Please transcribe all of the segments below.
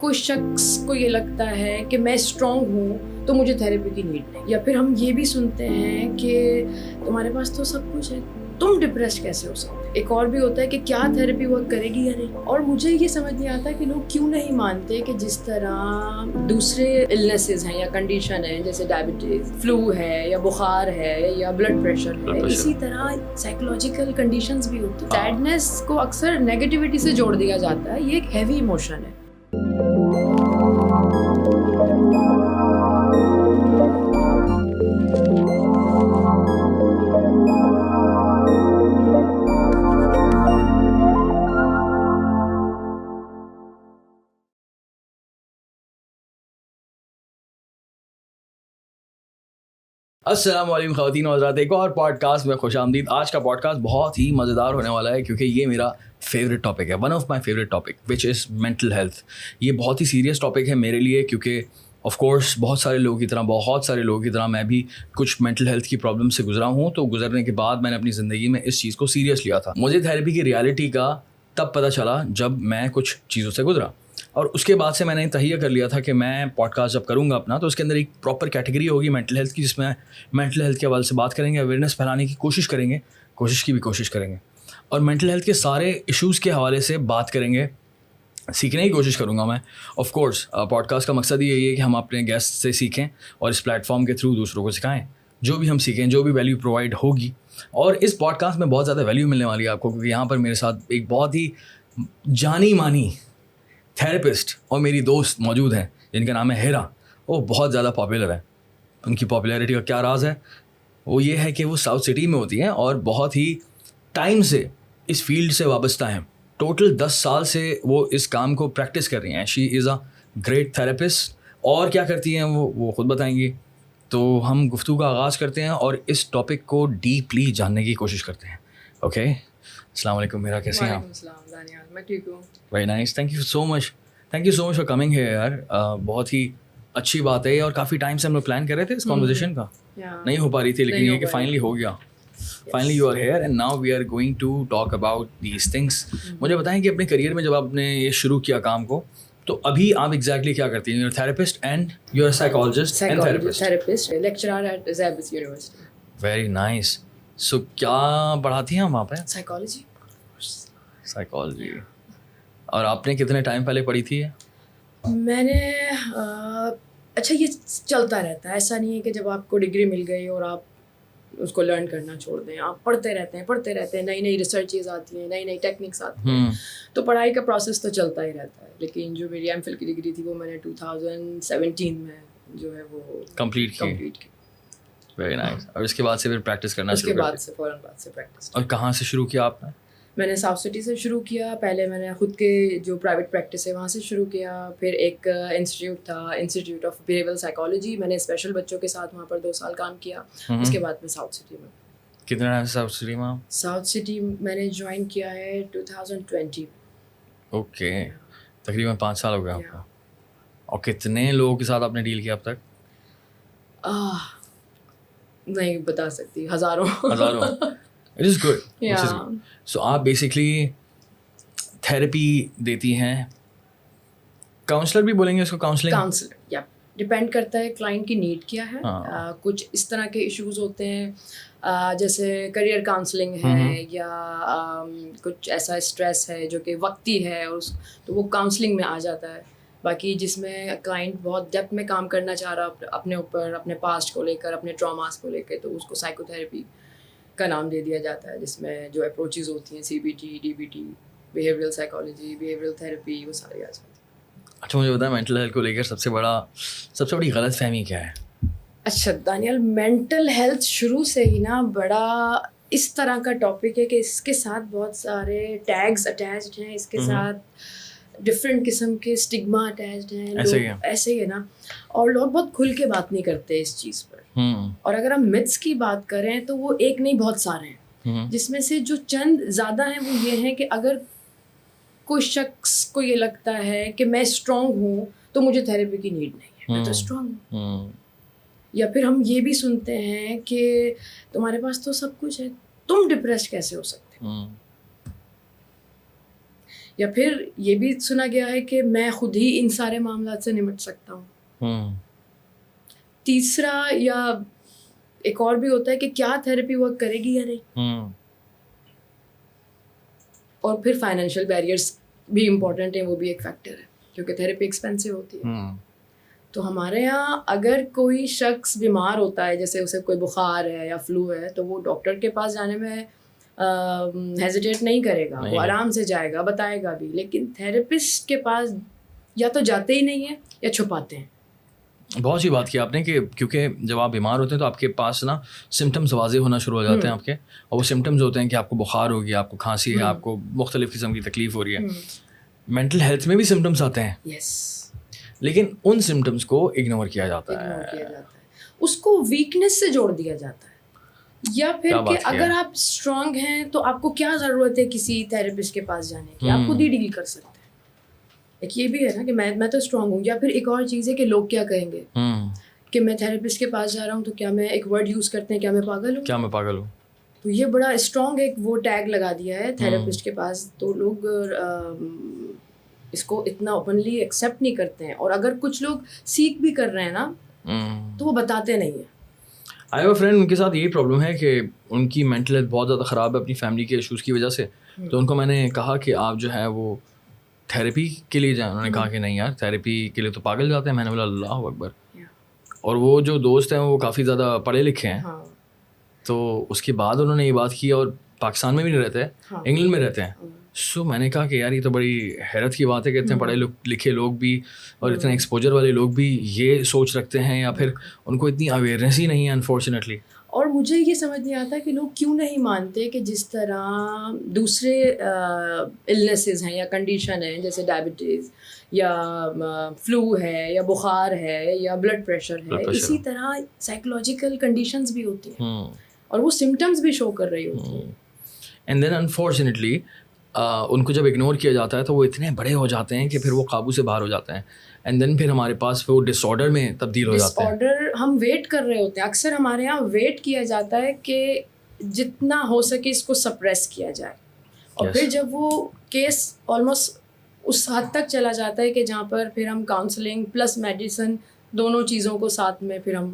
کوئی شخص کو یہ لگتا ہے کہ میں اسٹرانگ ہوں تو مجھے تھیراپی کی نیڈ نہیں، یا پھر ہم یہ بھی سنتے ہیں کہ تمہارے پاس تو سب کچھ ہے، تم ڈپریس کیسے ہو سکتے. ایک اور بھی ہوتا ہے کہ کیا تھیراپی ورک کرے گی یا نہیں. اور مجھے یہ سمجھ نہیں آتا کہ لوگ کیوں نہیں مانتے کہ جس طرح دوسرے النیسز ہیں یا کنڈیشن ہیں، جیسے ڈائبٹیز، فلو ہے یا بخار ہے یا بلڈ پریشر ہے، اسی طرح سائیکولوجیکل کنڈیشنز بھی ہوتی ہیں. سیڈنس کو اکثر نیگیٹیوٹی سے جوڑ دیا جاتا ہے، یہ ایک ہیوی ایموشن ہے. السلام علیکم خواتین و حضرات، ایک اور پوڈ کاسٹ میں خوش آمدید. آج کا پوڈ کاسٹ بہت ہی مزیدار ہونے والا ہے کیونکہ یہ میرا فیوریٹ ٹاپک ہے، one of my favourite topic which is mental health. یہ بہت ہی سیریس ٹاپک ہے میرے لیے کیونکہ آف کورس بہت سارے لوگوں کی طرح میں بھی کچھ مینٹل ہیلتھ کی پرابلم سے گزرا ہوں. تو گزرنے کے بعد میں نے اپنی زندگی میں اس چیز کو سیریس لیا تھا. مجھے تھیراپی کی ریالٹی کا تب پتہ چلا جب میں کچھ چیزوں سے گزرا، اور اس کے بعد سے میں نے تہیہ کر لیا تھا کہ میں پوڈ کاسٹ جب کروں گا اپنا تو اس کے اندر ایک پراپر کیٹیگری ہوگی مینٹل ہیلتھ کی، جس میں مینٹل ہیلتھ کے حوالے سے بات کریں گے، اویئرنیس پھیلانے کی کوشش کریں گے اور مینٹل ہیلتھ کے سارے ایشوز کے حوالے سے بات کریں گے. سیکھنے کی کوشش کروں گا میں. آف کورس پوڈ کاسٹ کا مقصد یہی ہے کہ ہم اپنے گیسٹ سے سیکھیں اور اس پلیٹ فارم کے تھرو دوسروں کو سکھائیں. جو بھی ہم سیکھیں، جو بھی ویلیو پرووائڈ ہوگی، اور اس پوڈ کاسٹ میں بہت زیادہ ویلیو ملنے والی ہے آپ کو، کیونکہ یہاں پر میرے ساتھ ایک بہت ہی جانی مانی تھیراپسٹ اور میری دوست موجود ہیں جن کا نام ہے ہیرا. وہ بہت زیادہ پاپولر ہے. ان کی پاپولیرٹی کا کیا راز ہے؟ وہ یہ ہے کہ وہ ساؤتھ سٹی میں ہوتی ہیں اور بہت ہی ٹائم سے اس فیلڈ سے وابستہ ہیں. ٹوٹل 10 سال سے وہ اس کام کو پریکٹس کر رہی ہیں. شی از اے گریٹ تھیراپسٹ. اور کیا کرتی ہیں وہ خود بتائیں گی. تو ہم گفتگو کا آغاز کرتے ہیں اور اس ٹاپک کو ڈیپلی جاننے کی کوشش کرتے ہیں. اوکے، السلام علیکم میرا، کیسے ہیں آپ؟ وعلیکم السلام دانیال، میں ٹھیک ہوں. Very nice, thank you so much for coming hair یار. بہت ہی اچھی بات ہے، اور کافی ٹائم سے ہم لوگ پلان کر رہے تھے اس کانورزیشن کا، نہیں ہو پا رہی تھی، لیکن یہ کہ فائنلی ہو گیا. Finally you are here and now we are going to talk about these things. مجھے بتائیں کہ اپنے کریئر میں جب آپ نے یہ شروع کیا کام کو، تو ابھی آپ ایگزیکٹلی کیا کرتی ہیں؟ You are therapist and you are psychologist and therapist, lecturer at زیبس یونیورسٹی. Very nice. سو کیا پڑھاتی ہیں وہاں پہ؟ سائیکالوجی. اور آپ نے کتنے ٹائم پہلے پڑھی تھی؟ میں نے اچھا، یہ چلتا رہتا ہے، ایسا نہیں ہے کہ جب آپ کو ڈگری مل گئی اور آپ اس کو لرن کرنا چھوڑ دیں. آپ پڑھتے رہتے ہیں، نئی ریسرچز آتی ہیں، نئی ٹیکنکس آتی ہیں، تو پڑھائی کا پروسیس تو چلتا ہی رہتا ہے. لیکن جو میری ایم فل کی ڈگری تھی وہ میں نے 2017 میں جو ہے وہ کمپلیٹ کی. Very nice. اور اس کے بعد سے پھر پریکٹس کرنا شروع کیا؟ اس کے بعد سے فوراً پریکٹس. اور کہاں سے شروع کیا آپ نے؟ میں نے ساؤتھ سٹی سے شروع کیا. پہلے میں نے خود کے جو پرائیویٹ پریکٹس ہے وہاں سے شروع کیا. پھر ایک انسٹیٹیوٹ تھا، انسٹیٹیوٹ آف بیہیویئرل سائیکالوجی. میں نے اسپیشل بچوں کے ساتھ وہاں پر 2 سال کام کیا. اس کے بعد میں ساؤتھ سٹی میں. کتنے ٹائم سے ساؤتھ سٹی میں؟ ساؤتھ سٹی میں نے جوائن کیا ہے 2020. اوکے، تقریباً 5 سال ہو گئے آپ کو. اور کتنے لوگوں کے ساتھ آپ نے ڈیل کیا اب تک؟ نہیں بتا سکتی، ہزاروں. It is good. سو آپ بیسکلی تھیراپی دیتی ہیں، کاؤنسلر بھی بولیں گے اس کو؟ کاؤنسلر یا ڈپینڈ کرتا ہے کلائنٹ کی نیڈ کیا ہے. کچھ اس طرح کے ایشوز ہوتے ہیں جیسے کریئر کاؤنسلنگ ہے، یا کچھ ایسا اسٹریس ہے جو کہ وقتی ہے، اور تو وہ کاؤنسلنگ میں آ جاتا ہے. باقی جس میں کلائنٹ بہت ڈیپتھ میں کام کرنا چاہ رہا اپنے اوپر، اپنے پاسٹ کو لے کر، اپنے ٹراماز کو لے کے، تو اس کو سائیکو تھیراپی کا نام دے دیا جاتا ہے، جس میں جو اپروچز ہوتی ہیں CBT, DBT، behavioural psychology, behavioural therapy, وہ سارے آ جاتے ہیں. اچھا، مجھے بتائیں مینٹل ہیلتھ کو لے کر سب سے بڑی غلط فہمی کیا ہے؟ اچھا دانیال، مینٹل ہیلتھ شروع سے ہی نا بڑا اس طرح کا ٹاپک ہے کہ اس کے ساتھ بہت سارے ٹیگز اٹیچڈ ہیں، اس کے ساتھ ڈفرینٹ قسم کے اسٹگما اٹیچڈ ہیں. ایسے ہی ہے نا. اور لوگ بہت کھل کے بات نہیں کرتے اس چیز پر. اور اگر ہم متس کی بات کریں تو وہ ایک نہیں بہت سارے ہیں، جس میں سے جو چند زیادہ ہیں وہ یہ ہیں کہ اگر کوئی شخص کو یہ لگتا ہے کہ میں اسٹرانگ ہوں تو مجھے تھیراپی کی نیڈ نہیں ہے، میں تو اسٹرانگ ہوں. یا پھر ہم یہ بھی سنتے ہیں کہ تمہارے پاس تو سب کچھ ہے، تم ڈپریس کیسے ہو سکتے. یا پھر یہ بھی سنا گیا ہے کہ میں خود ہی ان سارے معاملات سے نمٹ سکتا ہوں. تیسرا یا ایک اور بھی ہوتا ہے کہ کیا تھیراپی ورک کرے گی یا نہیں. اور پھر فائنینشیل بیریئرس بھی امپورٹنٹ ہیں, وہ بھی ایک فیکٹر ہے کیونکہ تھیراپی ایکسپینسو ہوتی ہے. تو ہمارے یہاں اگر کوئی شخص بیمار ہوتا ہے, جیسے اسے کوئی بخار ہے یا فلو ہے, تو وہ ڈاکٹر کے پاس جانے میں ہیزیٹیٹ نہیں کرے گا, وہ آرام سے جائے گا, بتائے گا بھی. لیکن تھیراپسٹ کے پاس یا تو جاتے ہی نہیں ہیں یا چھپاتے ہیں. بہت سی بات کی آپ نے کہ کیونکہ جب آپ بیمار ہوتے ہیں تو آپ کے پاس نا سمٹمز واضح ہونا شروع ہو جاتے ہیں آپ کے, اور وہ سمٹمز ہوتے ہیں کہ آپ کو بخار ہو گیا, آپ کو کھانسی ہے, آپ کو مختلف قسم کی تکلیف ہو رہی ہے. مینٹل ہیلتھ میں بھی سمٹمز آتے ہیں, لیکن ان سمٹمز کو اگنور کیا جاتا ہے, اس کو ویکنیس سے جوڑ دیا جاتا ہے. یا پھر کہ اگر آپ اسٹرانگ ہیں تو آپ کو کیا ضرورت ہے کسی تھیراپسٹ کے پاس جانے کی, آپ خود ہی ڈیل کر سکتے ہیں. ایک یہ بھی ہے نا کہ میں تو اسٹرانگ ہوں. یا پھر ایک اور چیز ہے کہ لوگ کیا کہیں گے کہ میں تھیراپسٹ کے پاس جا رہا ہوں تو کیا میں ایک ورڈ یوز کرتے ہیں, کیا میں پاگل ہوں. تو یہ بڑا اسٹرانگ ایک وہ ٹیگ لگا دیا ہے تھیراپسٹ کے پاس, تو لوگ اس کو اتنا اوپنلی ایکسیپٹ نہیں کرتے ہیں. اور اگر کچھ لوگ سیکھ بھی کر رہے ہیں نا تو وہ بتاتے نہیں ہیں. آئی ہیو اے فرینڈ, ان کے ساتھ یہی پرابلم ہے کہ ان کی مینٹل ہیلتھ بہت زیادہ خراب ہے اپنی فیملی کے ایشوز کی وجہ سے. تو ان کو میں نے کہا کہ آپ جو ہے وہ تھیراپی کے لیے جائیں. انہوں نے کہا کہ نہیں یار, تھیراپی کے لیے تو پاگل جاتے ہیں. میں نے بولا اللہ اکبر. اور وہ جو دوست ہیں وہ کافی زیادہ پڑھے لکھے ہیں, تو اس کے بعد انہوں نے یہ بات کی, اور پاکستان میں بھی نہیں رہتے, انگلینڈ میں رہتے ہیں. سو میں نے کہا کہ یار یہ تو بڑی حیرت کی بات ہے کہ اتنے پڑھے لکھے لوگ بھی اور اتنے ایکسپوجر والے لوگ بھی یہ سوچ رکھتے ہیں, یا پھر ان کو اتنی اویئرنیس ہی نہیں ہے انفارچونیٹلی. اور مجھے یہ سمجھ نہیں آتا کہ لوگ کیوں نہیں مانتے کہ جس طرح دوسرے النیسز ہیں یا کنڈیشن ہیں, جیسے ڈائبٹیز یا فلو ہے یا بخار ہے یا بلڈ پریشر ہے, اسی طرح سائیکولوجیکل کنڈیشنز بھی ہوتی ہیں اور وہ سمٹمز بھی شو کر رہی ہوتی ہیں. اینڈ دین انفارچونیٹلی ان کو جب اگنور کیا جاتا ہے تو وہ اتنے بڑے ہو جاتے ہیں کہ پھر وہ قابو سے باہر ہو جاتے ہیں, اینڈ دین پھر ہمارے پاس وہ ڈس آرڈر میں تبدیل ہو جاتے ہیں. ڈس آرڈر ہم ویٹ کر رہے ہوتے ہیں. اکثر ہمارے یہاں ویٹ کیا جاتا ہے کہ جتنا ہو سکے اس کو سپریس کیا جائے, اور پھر جب وہ کیس آلموسٹ اس حد تک چلا جاتا ہے کہ جہاں پر پھر ہم کاؤنسلنگ پلس میڈیسن دونوں چیزوں کو ساتھ میں پھر ہم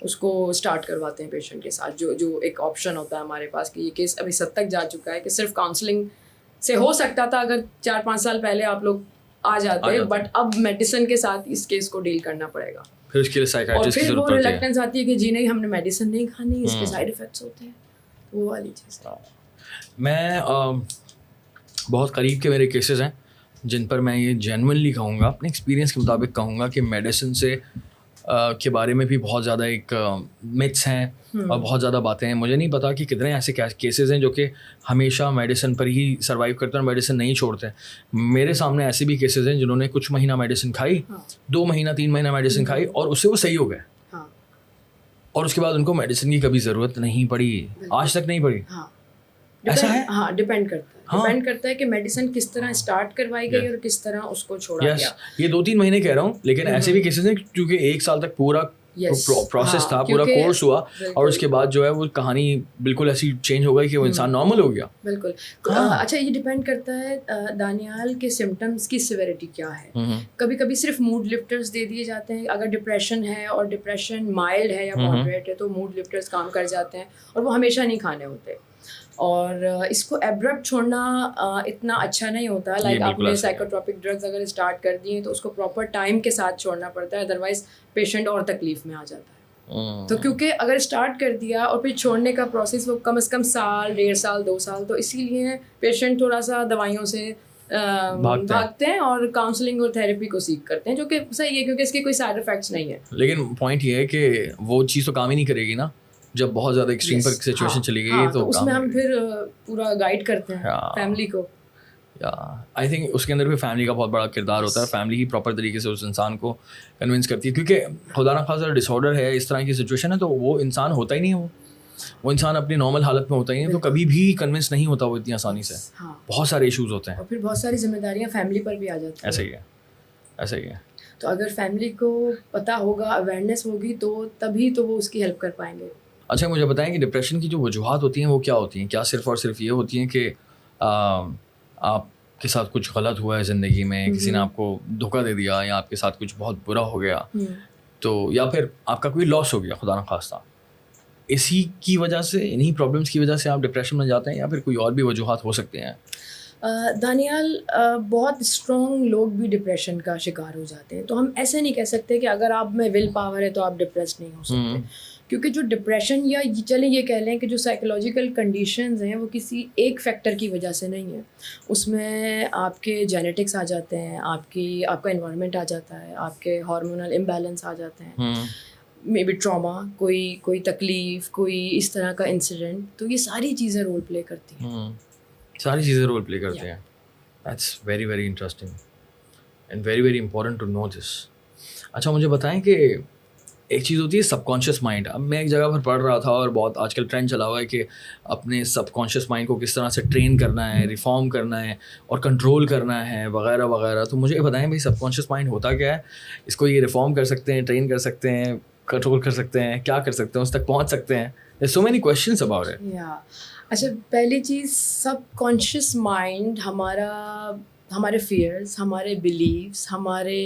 اس کو اسٹارٹ کرواتے ہیں پیشنٹ کے ساتھ. جو ایک آپشن ہوتا ہے ہمارے پاس کہ یہ کیس ابھی حد تک جا چکا ہے کہ صرف کاؤنسلنگ سے ہو سکتا تھا اگر 4-5 سال پہلے آپ لوگ آ جاتے, بٹ اب میڈیسن کے ساتھ اس کیس کو ڈیل کرنا پڑے گا. پھر اس کے لیے سائیکیٹرسٹ کی ضرورت پڑتی ہے, اور پھر وہ ریلیکٹنس آتی ہے کہ جی نہیں, ہم نے میڈیسن نہیں کھانی, اس کے سائیڈ افیکٹس ہوتے ہیں, وہ والی چیز. میں بہت قریب کے میرے کیسز ہیں جن پر میں یہ جینوئنلی کہوں گا, اپنے ایکسپیرینس کے مطابق کہوں گا کہ میڈیسن سے کے بارے میں بھی بہت زیادہ ایک متس ہیں اور بہت زیادہ باتیں ہیں. مجھے نہیں پتا کہ کتنے ایسے کیسز ہیں جو کہ ہمیشہ میڈیسن پر ہی سروائیو کرتے ہیں اور میڈیسن نہیں چھوڑتے. میرے سامنے ایسے بھی کیسز ہیں جنہوں نے کچھ مہینہ میڈیسن کھائی, 2 مہینہ 3 مہینہ میڈیسن کھائی, اور اس سے وہ صحیح ہو گئے, اور اس کے بعد ان کو میڈیسن کی کبھی ضرورت نہیں پڑی, آج تک نہیں پڑی. ایسا ہے, ہاں ڈپینڈ کرتا ہے کہ میڈیسن کس طرح اسٹارٹ کروائی گئی اور کس طرح اس کو چھوڑا گیا. یہ 2-3 مہینے کہہ رہا ہوں, لیکن ایسے بھی کیسز ہیں کیونکہ 1 سال تک پورا پروسیس تھا, پورا کورس ہوا, اور اس کے بعد جو ہے وہ کہانی بالکل ایسی چینج ہو گئی کہ وہ انسان نارمل ہو گیا. بالکل. اچھا, یہ ڈپینڈ کرتا ہے دانیال کے سمٹمس کی سیویرٹی کیا ہے. کبھی کبھی صرف موڈ لفٹرز دے دیے جاتے ہیں. اگر ڈپریشن ہے اور ڈپریشن مائلڈ ہے یا ماڈریٹ ہے تو موڈ لفٹرز کام کر جاتے ہیں, اور وہ ہمیشہ نہیں کھانے ہوتے. اور اس کو ایبرپٹ چھوڑنا اتنا اچھا نہیں ہوتا. لائک آپ نے سائیکوٹروپک ڈرگز اگر اسٹارٹ کر دی ہیں تو اس کو پراپر ٹائم کے ساتھ چھوڑنا پڑتا ہے, ادروائز پیشنٹ اور تکلیف میں آ جاتا ہے. تو کیونکہ اگر اسٹارٹ کر دیا اور پھر چھوڑنے کا پروسیس وہ کم از کم 1.5 سال 2 سال, تو اسی لیے پیشنٹ تھوڑا سا دوائیوں سے بھاگتے ہیں اور کاؤنسلنگ اور تھیراپی کو سیکھ کرتے ہیں, جو کہ صحیح ہے کیونکہ اس کے کوئی سائڈ افیکٹس نہیں ہے. لیکن پوائنٹ یہ ہے کہ وہ چیز تو کام ہی نہیں کرے گی نا جب بہت زیادہ ایکسٹریم پر سچویشن چلی گئی. تو اس میں ہم پھر پورا گائیڈ کرتے ہیں فیملی کو. آئی تھنک اس کے اندر بھی فیملی کا بہت بڑا کردار ہوتا ہے. فیملی ہی پراپر طریقے سے اس انسان کو کنونس کرتی ہے, کیونکہ خدا نخواستہ ڈس آرڈر ہے, اس طرح کی سچویشن ہے, تو وہ انسان ہوتا ہی نہیں ہے, وہ انسان اپنی نارمل حالت میں ہوتا ہی نہیں, تو کبھی بھی کنونس نہیں ہوتا وہ اتنی آسانی سے. بہت سارے ایشوز ہوتے ہیں, اور پھر بہت ساری ذمہ داریاں فیملی پر بھی آ جاتی ہیں. ایسا ہی ہے. تو اگر فیملی کو پتہ ہوگا, اویئرنیس ہوگی, تو تبھی تو وہ اس کی ہیلپ کر پائیں گے. اچھا, مجھے بتائیں کہ ڈپریشن کی جو وجوہات ہوتی ہیں وہ کیا ہوتی ہیں؟ کیا صرف اور صرف یہ ہوتی ہیں کہ آپ کے ساتھ کچھ غلط ہوا ہے زندگی میں, کسی نے آپ کو دھوکہ دے دیا یا آپ کے ساتھ کچھ بہت برا ہو گیا, تو یا پھر آپ کا کوئی لاس ہو گیا خدا نخواستہ, اسی کی وجہ سے, انہی پرابلمس کی وجہ سے آپ ڈپریشن میں جاتے ہیں یا پھر کوئی اور بھی وجوہات ہو سکتے ہیں؟ دانیال, بہت اسٹرانگ لوگ بھی ڈپریشن کا شکار ہو جاتے ہیں, تو ہم ایسے نہیں کہہ سکتے کہ اگر آپ میں ول پاور ہے تو آپ ڈپریس نہیں ہو سکتے, کیونکہ جو ڈپریشن یا چلیں یہ کہہ لیں کہ جو سائیکولوجیکل کنڈیشنز ہیں وہ کسی ایک فیکٹر کی وجہ سے نہیں ہے, اس میں آپ کے جینیٹکس آ جاتے ہیں, آپ کا انوائرمنٹ آ جاتا ہے, آپ کے ہارمونل امبیلنس آ جاتے ہیں, مے بی ٹراما, کوئی تکلیف, کوئی اس طرح کا انسیڈنٹ, تو یہ ساری چیزیں رول پلے کرتی ہیں. ساری چیزیں رول پلے کرتے ہیں. That's very very interesting and very very important to know this. اچھا مجھے بتائیں کہ ایک چیز ہوتی ہے سب کانشیس مائنڈ. اب میں ایک جگہ پر پڑھ رہا تھا اور بہت آج کل ٹرینڈ چلا ہوا ہے کہ اپنے سب کانشیس مائنڈ کو کس طرح سے ٹرین کرنا ہے, ریفارم کرنا ہے اور کنٹرول کرنا ہے وغیرہ وغیرہ. تو مجھے بتائیں بھائی سب کانشیس مائنڈ ہوتا کیا ہے, اس کو یہ ریفارم کر سکتے ہیں, ٹرین کر سکتے ہیں, کنٹرول کر سکتے ہیں, کیا کر سکتے ہیں, اس تک پہنچ سکتے ہیں؟ There's so many questions about it. اچھا, پہلی چیز سب کانشیس مائنڈ ہمارے فیئرس, ہمارے بلیفس, ہمارے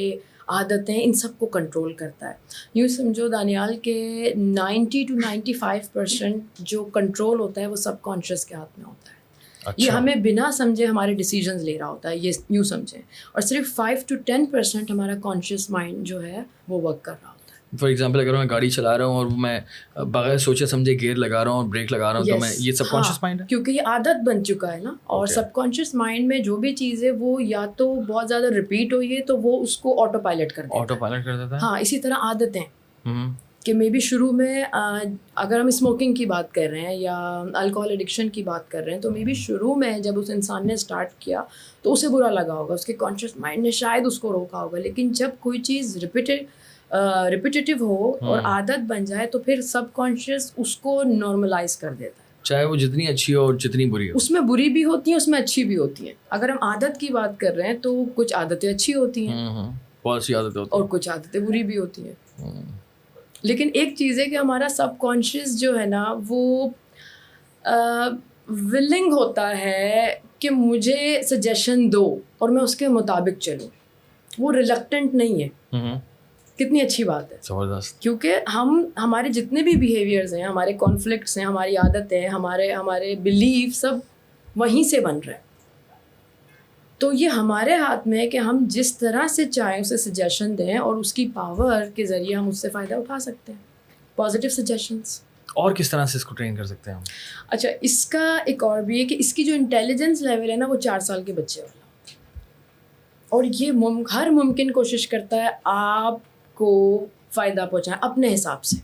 عادتیں, ان سب کو کنٹرول کرتا ہے. یوں سمجھو دانیال کہ 90 to 95% جو کنٹرول ہوتا ہے وہ سب کانشیس کے ہاتھ میں ہوتا ہے. یہ ہمیں بنا سمجھے ہمارے ڈیسیجنز لے رہا ہوتا ہے, یہ یوں سمجھیں, اور صرف 5 to 10% ہمارا کانشیس مائنڈ جو ہے وہ ورک کر رہا ہوتا ہے. فار ایگزامپل اگر میں گاڑی چلا رہا ہوں اور میں بغیر سوچے سمجھے گیئر لگا رہا ہوں اور بریک لگا رہا ہوں, تو میں یہ سب کانشیس مائنڈ ہے, کیونکہ یہ عادت بن چکا ہے نا. اور سب کانشیس مائنڈ میں جو بھی چیز ہے وہ یا تو بہت زیادہ ریپیٹ ہوئی ہے تو وہ اس کو آٹو پائلٹ کر دیتا ہے. ہاں, اسی طرح عادتیں کہ مے بی شروع میں اگر ہم اسموکنگ کی بات کر رہے ہیں یا الکوہول ایڈکشن کی بات کر رہے ہیں, تو مے بی شروع میں جب اس انسان نے اسٹارٹ کیا تو اسے برا لگا ہوگا, اس کے کانشیس مائنڈ نے شاید اس کو روکا ہوگا. لیکن جب کوئی چیز ریپیٹیو ہو اور عادت بن جائے تو پھر سب کانشیس اس کو نارملائز کر دیتا ہے, چاہے وہ جتنی اچھی ہو اور جتنی بری ہو. اس میں بری بھی ہوتی ہیں, اس میں اچھی بھی ہوتی ہیں. اگر ہم عادت کی بات کر رہے ہیں تو کچھ عادتیں اچھی ہوتی ہیں, بہت سی عادتیں ہوتی ہیں, اور کچھ عادتیں بری بھی ہوتی ہیں. لیکن ایک چیز ہے کہ ہمارا سب کانشیس جو ہے نا وہ ولنگ ہوتا ہے کہ مجھے سجیشن دو اور میں اس کے مطابق چلوں, وہ ریلکٹنٹ نہیں ہے. کتنی اچھی بات ہے, زبردست. کیونکہ ہمارے جتنے بھی بیہیویئرز ہیں, ہمارے کانفلکٹس ہیں, ہماری عادتیں, ہمارے بلیف, سب وہیں سے بن رہے ہیں. تو یہ ہمارے ہاتھ میں ہے کہ ہم جس طرح سے چاہیں اسے سجیشن دیں اور اس کی پاور کے ذریعے ہم اس سے فائدہ اٹھا سکتے ہیں, پازیٹیو سجیشنس. اور کس طرح سے اس کو ٹرین کر سکتے ہیں ہم؟ اچھا, اس کا ایک اور بھی ہے کہ اس کی جو انٹیلیجنس لیول ہے نا وہ 4 سال کے بچے والا, اور یہ ہر ممکن کوشش کرتا ہے آپ کو فائدہ پہنچائیں اپنے حساب سے.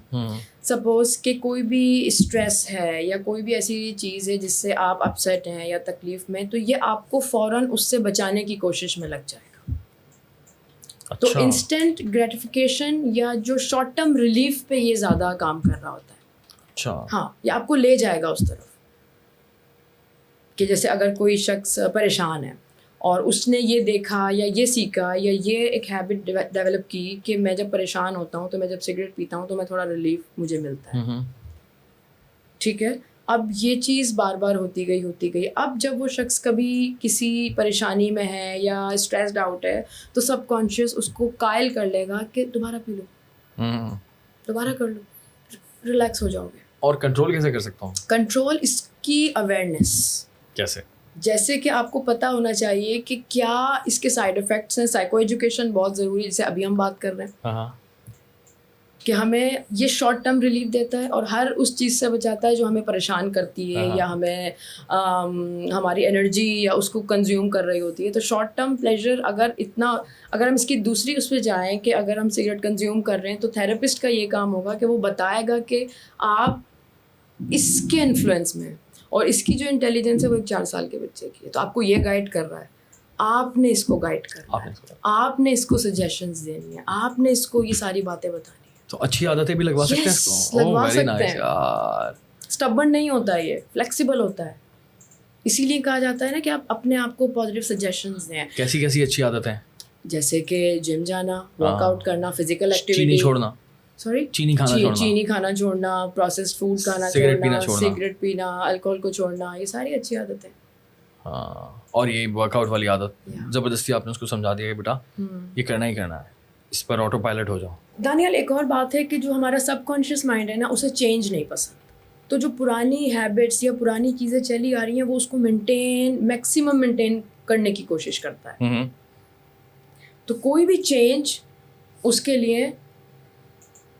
سپوز کہ کوئی بھی اسٹریس ہے یا کوئی بھی ایسی چیز ہے جس سے آپ اپسیٹ ہیں یا تکلیف میں, تو یہ آپ کو فوراً اس سے بچانے کی کوشش میں لگ جائے گا. تو انسٹنٹ گریٹیفیکیشن یا جو شارٹ ٹرم ریلیف پہ یہ زیادہ کام کر رہا ہوتا ہے. ہاں, یہ آپ کو لے جائے گا اس طرف کہ جیسے اگر کوئی شخص پریشان ہے اور اس نے یہ دیکھا یا یہ سیکھا یا یہ ایک ہیبٹ ڈیولپ کی کہ میں جب پریشان ہوتا ہوں تو میں جب سگریٹ پیتا ہوں تو میں تھوڑا ریلیف مجھے ملتا ہے. ٹھیک ہے, اب یہ چیز بار بار ہوتی گئی. اب جب وہ شخص کبھی کسی پریشانی میں ہے یا اسٹریسڈ آؤٹ ہے تو سب کانشیس اس کو قائل کر لے گا کہ دوبارہ پی لو, دوبارہ کر لو, ریلیکس ہو جاؤ گے. اور کنٹرول کیسے کر سکتا ہوں؟ کنٹرول, اس کی اویئرنیس. کیسے؟ جیسے کہ آپ کو پتہ ہونا چاہیے کہ کیا اس کے سائیڈ افیکٹس ہیں. سائیکو ایجوکیشن بہت ضروری ہے, جیسے ابھی ہم بات کر رہے ہیں کہ ہمیں یہ شارٹ ٹرم ریلیف دیتا ہے اور ہر اس چیز سے بچاتا ہے جو ہمیں پریشان کرتی ہے یا ہمیں ہماری انرجی یا اس کو کنزیوم کر رہی ہوتی ہے. تو شارٹ ٹرم پلیزر اگر ہم اس کی دوسری اس پہ جائیں کہ اگر ہم سگریٹ کنزیوم کر رہے ہیں تو تھراپسٹ کا یہ کام ہوگا کہ وہ بتائے گا کہ آپ اس کے انفلوئنس میں, اور اس کی جو انٹیلیجنس ہے وہ ایک 4 سال کے بچے کی ہے. تو آپ کو یہ گائیڈ کر رہا ہے, آپ نے اس کو گائیڈ کرنا ہے, آپ نے اس کو سجیشنز دینی ہے, آپ نے اس کو یہ ساری باتیں بتانی ہے. تو اچھی عادتیں بھی لگوا سکتے ہیں اس کو, لگوا سکتے ہیں. اسٹبرن نہیں ہوتا, یہ فلیکسیبل ہوتا ہے. اسی لیے کہا جاتا ہے نا کہ آپ اپنے آپ کو پازیٹیو سجیشنز دیں. کیسی اچھی عادتیں؟ جیسے کہ جم جانا, ورک آؤٹ کرنا, فزیکل ایکٹیویٹی, چینی چھوڑنا, چینی کھانا چھوڑنا, پروسیسڈ فوڈ کھانا چھوڑنا, سگریٹ پینا, الکوہول کو چھوڑنا, یہ ساری اچھی عادتیں. ہاں, اور یہ ورک آؤٹ والی عادت زبردستی آپ نے اس کو سمجھا دیا کہ بیٹا یہ کرنا ہی کرنا ہے, اس پر آٹو پائلٹ ہو جاؤ. دانیال ایک اور بات ہے کہ جو ہمارا سب کانشیس مائنڈ ہے نا, اسے چینج نہیں پسند. تو جو پرانی ہیبٹس یا پرانی چیزیں چلی آ رہی ہیں وہ اس کو میکسیمم مینٹین کرنے کی کوشش کرتا ہے. تو کوئی بھی چینج اس کے لیے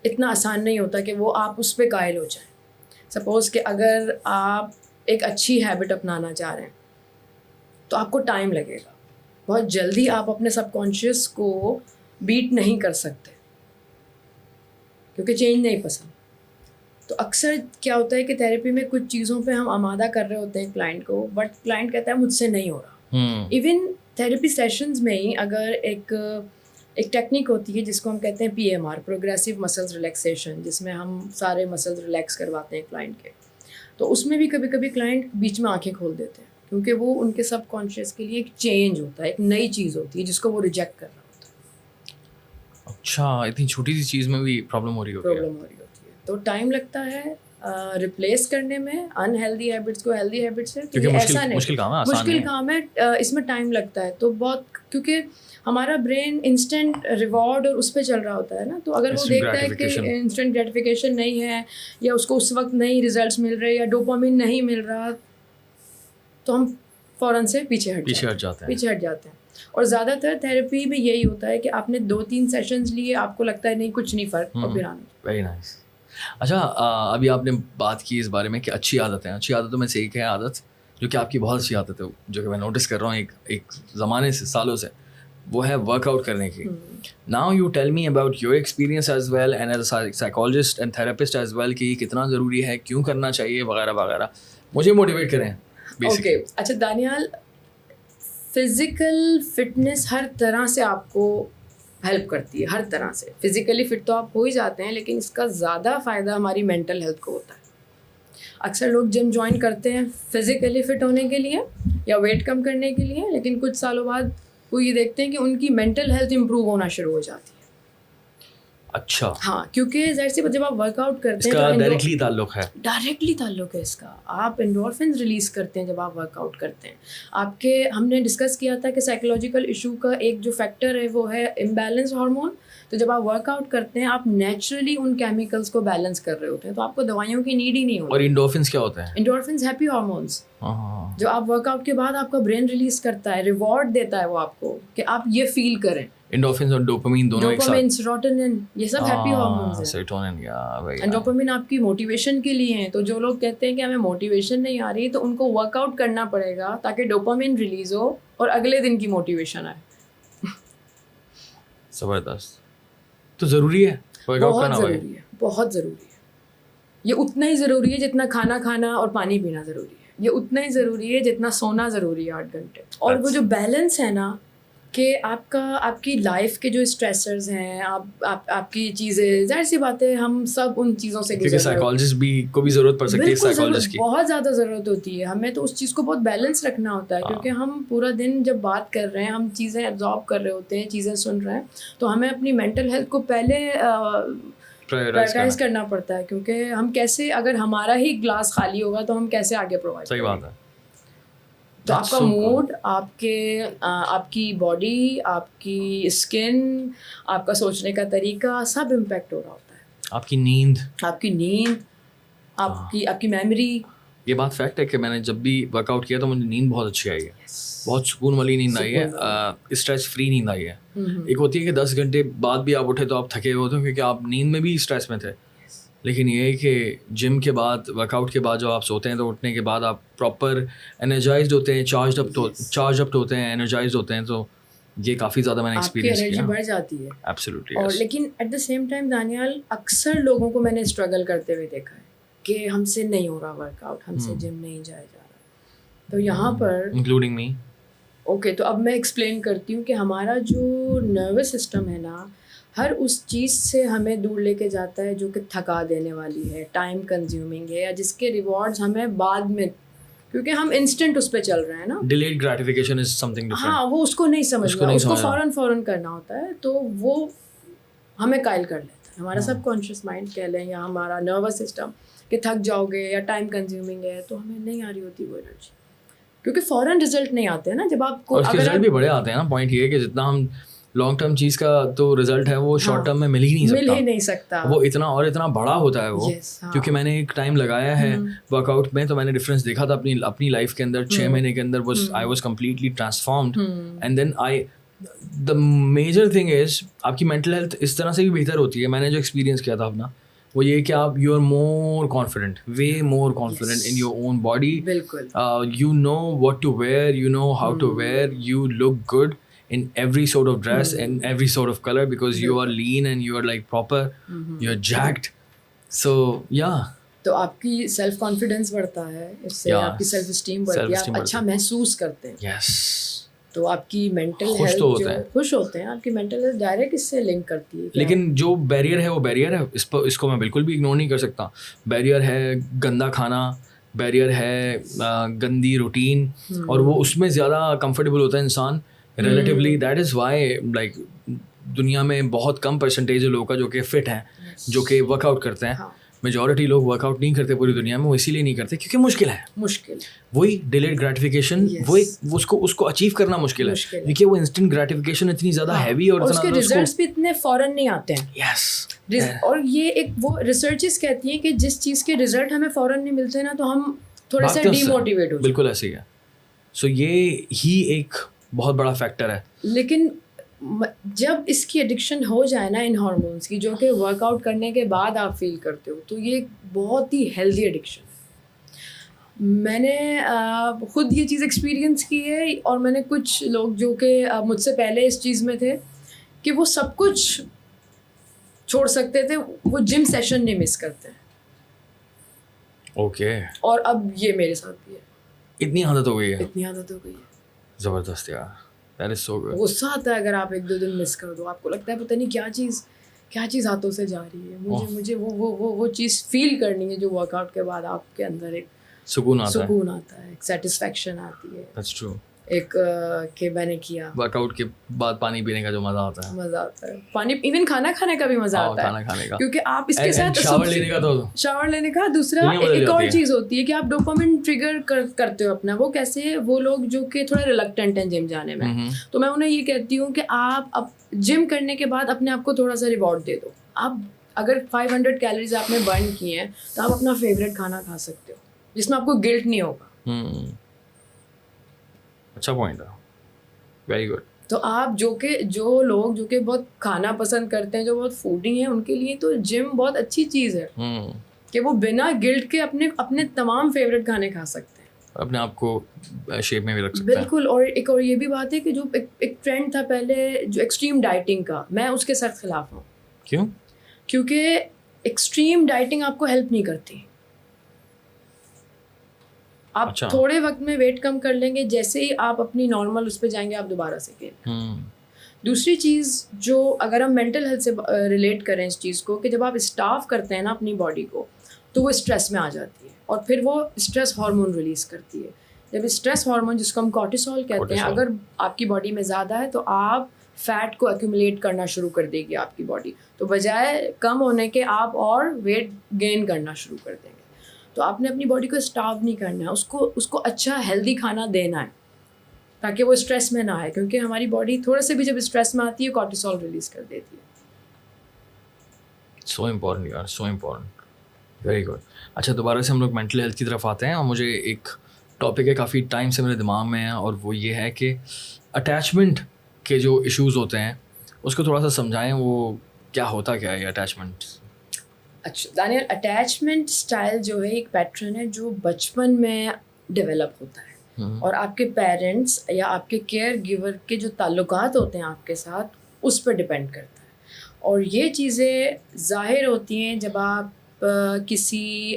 اتنا آسان نہیں ہوتا کہ وہ آپ اس پہ قائل ہو جائیں. سپوز کہ اگر آپ ایک اچھی ہیبٹ اپنانا چاہ رہے ہیں تو آپ کو ٹائم لگے گا. بہت جلدی آپ اپنے سب کانشیس کو بیٹ نہیں کر سکتے کیونکہ چینج نہیں پسند. تو اکثر کیا ہوتا ہے کہ تھیراپی میں کچھ چیزوں پہ ہم آمادہ کر رہے ہوتے ہیں کلائنٹ کو, بٹ کلائنٹ کہتا ہے مجھ سے نہیں ہو رہا. ایون تھیراپی سیشنز میں ہی اگر ایک ٹیکنیک ہوتی ہے جس کو ہم کہتے ہیں PMR, پروگریسو مسلز ریلیکسیشن, جس میں ہم سارے مسلز ریلیکس کرواتے ہیں کلائنٹ کے. تو اس میں بھی کبھی کبھی کلائنٹ بیچ میں آنکھیں کھول دیتے ہیں کیونکہ وہ ان کے سب کانشیس کے لیے ایک چینج ہوتا ہے, ایک نئی چیز ہوتی ہے جس کو وہ ریجیکٹ کر رہا ہوتا ہے. اچھا, اتنی چھوٹی سی چیز میں بھی پرابلم ہو رہی ہوتی ہے. تو ٹائم لگتا ہے ریپلیس کرنے میں ان ہیلدی ہیبٹس کو ہیلدی ہیبٹس سے. کیونکہ ایسا نہیں, مشکل کام ہے, اس میں ٹائم لگتا ہے. تو بہت, کیونکہ ہمارا برین انسٹنٹ ریوارڈ اور اس پہ چل رہا ہوتا ہے نا. تو اگر وہ دیکھتا ہے کہ انسٹنٹ گریٹیفیکیشن نہیں ہے یا اس کو اس وقت نہیں ریزلٹس مل رہے یا ڈوپامین نہیں مل رہا تو ہم فوراً سے پیچھے ہٹ جاتے ہیں. اور زیادہ تر تھیراپی میں یہی ہوتا ہے کہ آپ نے 2-3 سیشنز لیے, آپ کو لگتا ہے نہیں کچھ نہیں فرق, اور پھر آنا. Very nice. اچھا, ابھی آپ نے بات کی اس بارے میں کہ اچھی عادتوں میں سے ایک ہے عادت جو کہ آپ کی بہت اچھی عادت ہے, جو کہ میں نوٹس کر رہا ہوں ایک زمانے سے, سالوں سے, وہ ہے ورک آؤٹ کرنے کی. Now you tell me about your experience as well and as a psychologist and therapist as well کہ یہ کتنا ضروری ہے, کیوں کرنا چاہیے, وغیرہ وغیرہ. مجھے موٹیویٹ کریں. اوکے, اچھا دانیال, فزیکل فٹنس ہر طرح سے آپ کو ہیلپ کرتی ہے, ہر طرح سے. فزیکلی فٹ تو آپ ہو ہی جاتے ہیں, لیکن اس کا زیادہ فائدہ ہماری مینٹل ہیلتھ کو ہوتا ہے. اکثر لوگ جم جوائن کرتے ہیں فزیکلی فٹ ہونے کے لیے یا ویٹ کم کرنے کے لیے, لیکن کچھ سالوں بعد وہ یہ دیکھتے ہیں کہ ان کی مینٹل ہیلتھ امپروو ہونا شروع ہو جاتی ہے. اچھا, ہاں, کیونکہ ظاہر سی جب آپ ورک آؤٹ کرتے ہیں ڈائریکٹلی تعلق ہے اس کا. آپ انڈورفنز ریلیز کرتے ہیں جب آپ ورک آؤٹ کرتے ہیں. آپ کے, ہم نے ڈسکس کیا تھا کہ سائیکولوجیکل ایشو کا ایک جو فیکٹر ہے وہ ہے امبیلنس ہارمون. تو جب آپ ورک آؤٹ کرتے ہیں آپ نیچرلی ان کیمیکلس کو بیلنس کر رہے ہوتے ہیں, تو آپ کو دوائیوں کی نیڈ ہی نہیں ہوتی. اور انڈورفنس کیا ہوتے ہیں؟ انڈورفنس ہیپی ہارمونس جو آپ ورک آؤٹ کے بعد آپ کا برین ریلیز کرتا ہے, ریوارڈ دیتا ہے وہ آپ کو کہ آپ یہ فیل کریں. انڈورفنس اور ڈوپامین دونوں ایک ساتھ, ڈوپامین, سیروٹونن, یہ سب ہیپی ہارمونز ہیں. سیروٹونن یا اینڈ ڈوپامین آپ کی موٹیویشن کے لیے ہیں. تو جو لوگ کہتے ہیں کہ ہمیں موٹیویشن نہیں آ رہی, تو ان کو ورک آؤٹ کرنا پڑے گا تاکہ ڈوپامین ریلیز ہو اور اگلے دن کی موٹیویشن آئے. زبردست. تو ضروری ہے ورک آؤٹ کرنا. ضروری ہے, بہت ضروری ہے. یہ اتنا ہی ضروری ہے جتنا کھانا اور پانی پینا ضروری ہے. یہ اتنا ہی ضروری ہے جتنا سونا ضروری ہے 8 گھنٹے. اور وہ جو بیلنس ہے نا کہ آپ کی لائف کے جو اسٹریسرز ہیں, آپ کی چیزیں, ظاہر سی بات ہے ہم سب ان چیزوں سے گزر رہے ہیں. سائیکالوجسٹ کو بھی ضرورت پڑ سکتی ہے, سائیکالوجسٹ کی بہت زیادہ ضرورت ہوتی ہے. ہمیں تو اس چیز کو بہت بیلنس رکھنا ہوتا ہے, کیونکہ ہم پورا دن جب بات کر رہے ہیں, ہم چیزیں ایبزارب کر رہے ہوتے ہیں, چیزیں سن رہے ہیں, تو ہمیں اپنی مینٹل ہیلتھ کو پہلے پرائرٹائز کرنا پڑتا ہے. کیونکہ ہم کیسے, اگر ہمارا ہی گلاس خالی ہوگا تو ہم کیسے آگے پرووائڈ کریں. صحیح بات ہے. تو آپ کا موڈ, آپ کی باڈی, آپ کی اسکن, آپ کا سوچنے کا طریقہ, سب امپیکٹ ہو رہا ہوتا ہے. آپ کی نیند, آپ کی میموری. یہ بات فیکٹ ہے کہ میں نے جب بھی ورک آؤٹ کیا تو مجھے نیند بہت اچھی آئی ہے. بہت سکون والی نیند آئی ہے, اسٹریس فری نیند آئی ہے. ایک ہوتی ہے کہ 10 گھنٹے بعد بھی آپ اٹھے تو آپ تھکے ہوتے ہیں کیونکہ آپ نیند میں بھی اسٹریس میں تھے. لیکن یہ ہے کہ جم کے بعد, ورک آؤٹ کے بعد جب آپ سوتے ہیں تو اٹھنے کے بعد آپ پراپر انرجائزڈ ہوتے ہیں, چارج اپ ہوتے ہیں, انرجائزڈ ہوتے ہیں. تو یہ کافی زیادہ میں نے ایکسپیرینس کیا. انرجی بڑھ جاتی ہے. ایبسلیوٹلی. اور لیکن at the same time Danial, اکثر لوگوں کو میں نے اسٹرگل کرتے ہوئے دیکھا ہے کہ ہم سے نہیں ہو رہا ورک آؤٹ, ہم سے جم نہیں جایا جا رہا. تو یہاں پر انکلوڈنگ می. اوکے, تو اب میں ایکسپلین کرتی ہوں کہ ہمارا جو نروس سسٹم ہے نا, ہر اس چیز سے ہمیں دور لے کے جاتا ہے جو کہ تھکا دینے والی ہے, ٹائم کنزیومنگ ہے, یا جس کے ریوارڈز ہمیں بعد میں, کیونکہ ہم انسٹنٹ اس پہ چل رہے ہیں نا. ڈیلیڈ گریٹیفیکیشن از سم تھنگ ڈفرنٹ. ہاں, وہ اس کو نہیں سمجھنا, اس کو فوراً کرنا ہوتا ہے. تو وہ ہمیں قائل کر لیتا ہے ہمارا سب کانشیس مائنڈ کہہ لیں, یا ہمارا نروس سسٹم, کہ تھک جاؤ گے یا ٹائم کنزیومنگ ہے, تو ہمیں نہیں آ رہی ہوتی وہ انرجی. کیونکہ فوراً رزلٹ نہیں آتے ہیں نا. جب آپ کو اس کے رزلٹ بھی بڑے آتے ہیں نا. پوائنٹ یہ ہے کہ جتنا ہم لانگ ٹرم چیز کا تو رزلٹ ہے وہ شارٹ ٹرم میں مل ہی نہیں سکتا. وہ اتنا اور اتنا بڑا ہوتا ہے وہ. کیونکہ میں نے ایک ٹائم لگایا ہے ورک آؤٹ میں, تو میں نے ڈفرینس دیکھا تھا اپنی لائف کے اندر. 6 مہینے کے اندر I was completely transformed. And then the major thing is آپ کی مینٹل ہیلتھ اس طرح سے بھی بہتر ہوتی ہے. میں نے جو ایکسپیرینس کیا تھا اپنا وہ یہ کہ آپ you are more confident, way more confident in your own body. You know what to wear, you know how to wear, you look good in every sort of dress and every sort of color because you are lean and you are like proper, you're jacked. So yeah, تو آپ کی self confidence بڑھتا ہے, اس سے آپ کی self esteem بڑھتی ہے, آپ اچھا محسوس کرتے ہیں. yes, تو آپ کی مینٹل ہیلتھ جو خوش ہوتے ہیں, آپ کی مینٹل ہیلتھ ڈائریکٹ اس سے لنک کرتی ہے. لیکن جو بیریئر ہے وہ بیریئر ہے, اس کو میں بالکل بھی اگنور نہیں کر سکتا. بیریئر ہے گندا کھانا, بیریئر ہے گندی روٹین, اور وہ اس میں زیادہ کمفرٹیبل ہوتا ہے انسان relatively. That is why like دنیا میں بہت کم پرسنٹیج لوگوں کا جو کہ فٹ ہیں, جو کہ ورک آؤٹ کرتے ہیں. میجورٹی لوگ ورک آؤٹ نہیں کرتے پوری دنیا میں. وہ اسی لیے نہیں کرتے کیونکہ مشکل وہی ڈیلیڈ گریٹیفیکیشن, وہی اس کو اچیو کرنا مشکل ہے. کیونکہ وہ انسٹنٹ گریٹیفیکیشن اتنی زیادہ ہیوی اور اس کے ریزلٹس بھی اتنے فوراً نہیں آتے ہیں. یس, اور یہ ایک وہ ریسرچز کہتی ہیں کہ جس چیز کے ریزلٹ ہمیں فوراً نہیں ملتے نا, تو ہم تھوڑے سے ڈی موٹیویٹ ہو جاتے ہیں. بالکل ایسے ہی ہے. سو یہ ہی ایک بہت بڑا فیکٹر ہے. لیکن جب اس کی ایڈکشن ہو جائے نا ان ہارمونس کی, جو کہ ورک آؤٹ کرنے کے بعد آپ فیل کرتے ہو, تو یہ بہت ہی ہیلدی ایڈکشن ہے. میں نے خود یہ چیز ایکسپیرینس کی ہے, اور میں نے کچھ لوگ جو کہ مجھ سے پہلے اس چیز میں تھے کہ وہ سب کچھ چھوڑ سکتے تھے, وہ جم سیشن نہیں مس کرتے. اوکے. اور اب یہ میرے ساتھ بھی ہے. اتنی عادت ہو گئی ہے. زبردست یار. That is so good. غصہ آتا ہے اگر آپ 1-2 دن مس کر دو. آپ کو لگتا ہے پتہ نہیں کیا چیز ہاتھوں سے جا رہی ہے. مجھے وہ چیز فیل کرنی ہے جو ورک آؤٹ کے بعد آپ کے اندر ایک سکون آتا ہے, ایک سیٹسفیکشن آتی ہے. That's true. ایک کہ میں نے کیا. ورک آؤٹ کے بعد پانی پینے کا جو مزہ آتا ہے, پانی, ایون کھانا کھانے کا بھی مزہ آتا ہے. کھانا کھانے کا, کیونکہ آپ اس کے ساتھ شاور لینے کا. دوسرا ایک اور چیز ہوتی ہے کہ آپ ڈوپامن ٹریگر کرتے ہو اپنا. وہ کیسے, وہ لوگ جو کہ تھوڑا ریلکٹنٹ ہیں جم جانے میں, تو میں انہیں یہ کہتی ہوں کہ آپ جم کرنے کے بعد اپنے آپ کو تھوڑا سا ریوارڈ دے دو. آپ اگر 500 کیلریز آپ نے برن کی ہیں, تو آپ اپنا فیوریٹ کھانا کھا سکتے ہو جس میں آپ کو گلٹ نہیں ہوگا. اچھا پوائنٹ ہے, ویری گڈ. تو آپ جو لوگ جو کہ بہت کھانا پسند کرتے ہیں, جو بہت فوڈی ہیں, ان کے لیے تو جم بہت اچھی چیز ہے کہ وہ بنا گلٹ کے اپنے تمام فیوریٹ کھانے کھا سکتے ہیں, اپنے آپ کو شیپ میں بھی رکھ سکتے ہیں. بالکل. اور ایک اور یہ بھی بات ہے کہ جو ایک ٹرینڈ تھا پہلے جو ایکسٹریم ڈائٹنگ کا, میں اس کے سخت خلاف ہوں. کیوں؟ کیونکہ ایکسٹریم ڈائٹنگ آپ کو ہیلپ نہیں کرتی. آپ تھوڑے وقت میں ویٹ کم کر لیں گے, جیسے ہی آپ اپنی نارمل اس پہ جائیں گے آپ دوبارہ سے گین. دوسری چیز جو اگر ہم مینٹل ہیلتھ سے ریلیٹ کریں اس چیز کو, کہ جب آپ اسٹاف کرتے ہیں نا اپنی باڈی کو, تو وہ اسٹریس میں آ جاتی ہے, اور پھر وہ اسٹریس ہارمون ریلیز کرتی ہے. جب اسٹریس ہارمون, جس کو ہم کورٹیسول کہتے ہیں, اگر آپ کی باڈی میں زیادہ ہے, تو آپ فیٹ کو ایکومولیٹ کرنا شروع کر دے گی آپ کی باڈی. تو بجائے کم ہونے کے آپ اور ویٹ گین کرنا شروع کر دیں گے. تو آپ نے اپنی باڈی کو اسٹارو نہیں کرنا ہے, اس کو اچھا ہیلدی کھانا دینا ہے تاکہ وہ اسٹریس میں نہ آئے. کیونکہ ہماری باڈی تھوڑے سے بھی جب اسٹریس میں آتی ہے, کورٹیسول ریلیز کر دیتی ہے. سو امپورٹنٹ یار, سو امپورٹنٹ. Very good. اچھا, دوبارہ سے ہم لوگ مینٹل ہیلتھ کی طرف آتے ہیں, اور مجھے ایک ٹاپک ہے کافی ٹائم سے میرے دماغ میں ہے, اور وہ یہ ہے کہ اٹیچمنٹ کے جو ایشوز ہوتے ہیں اس کو تھوڑا سا سمجھائیں. وہ کیا ہوتا کیا ہے یہ اٹیچمنٹ؟ اچھا دانیال, اٹیچمنٹ اسٹائل جو ہے ایک پیٹرن ہے جو بچپن میں ڈیولپ ہوتا ہے, اور آپ کے پیرنٹس یا آپ کے کیئر گیور کے جو تعلقات ہوتے ہیں آپ کے ساتھ, اس پہ ڈپینڈ کرتا ہے. اور یہ چیزیں ظاہر ہوتی ہیں جب آپ کسی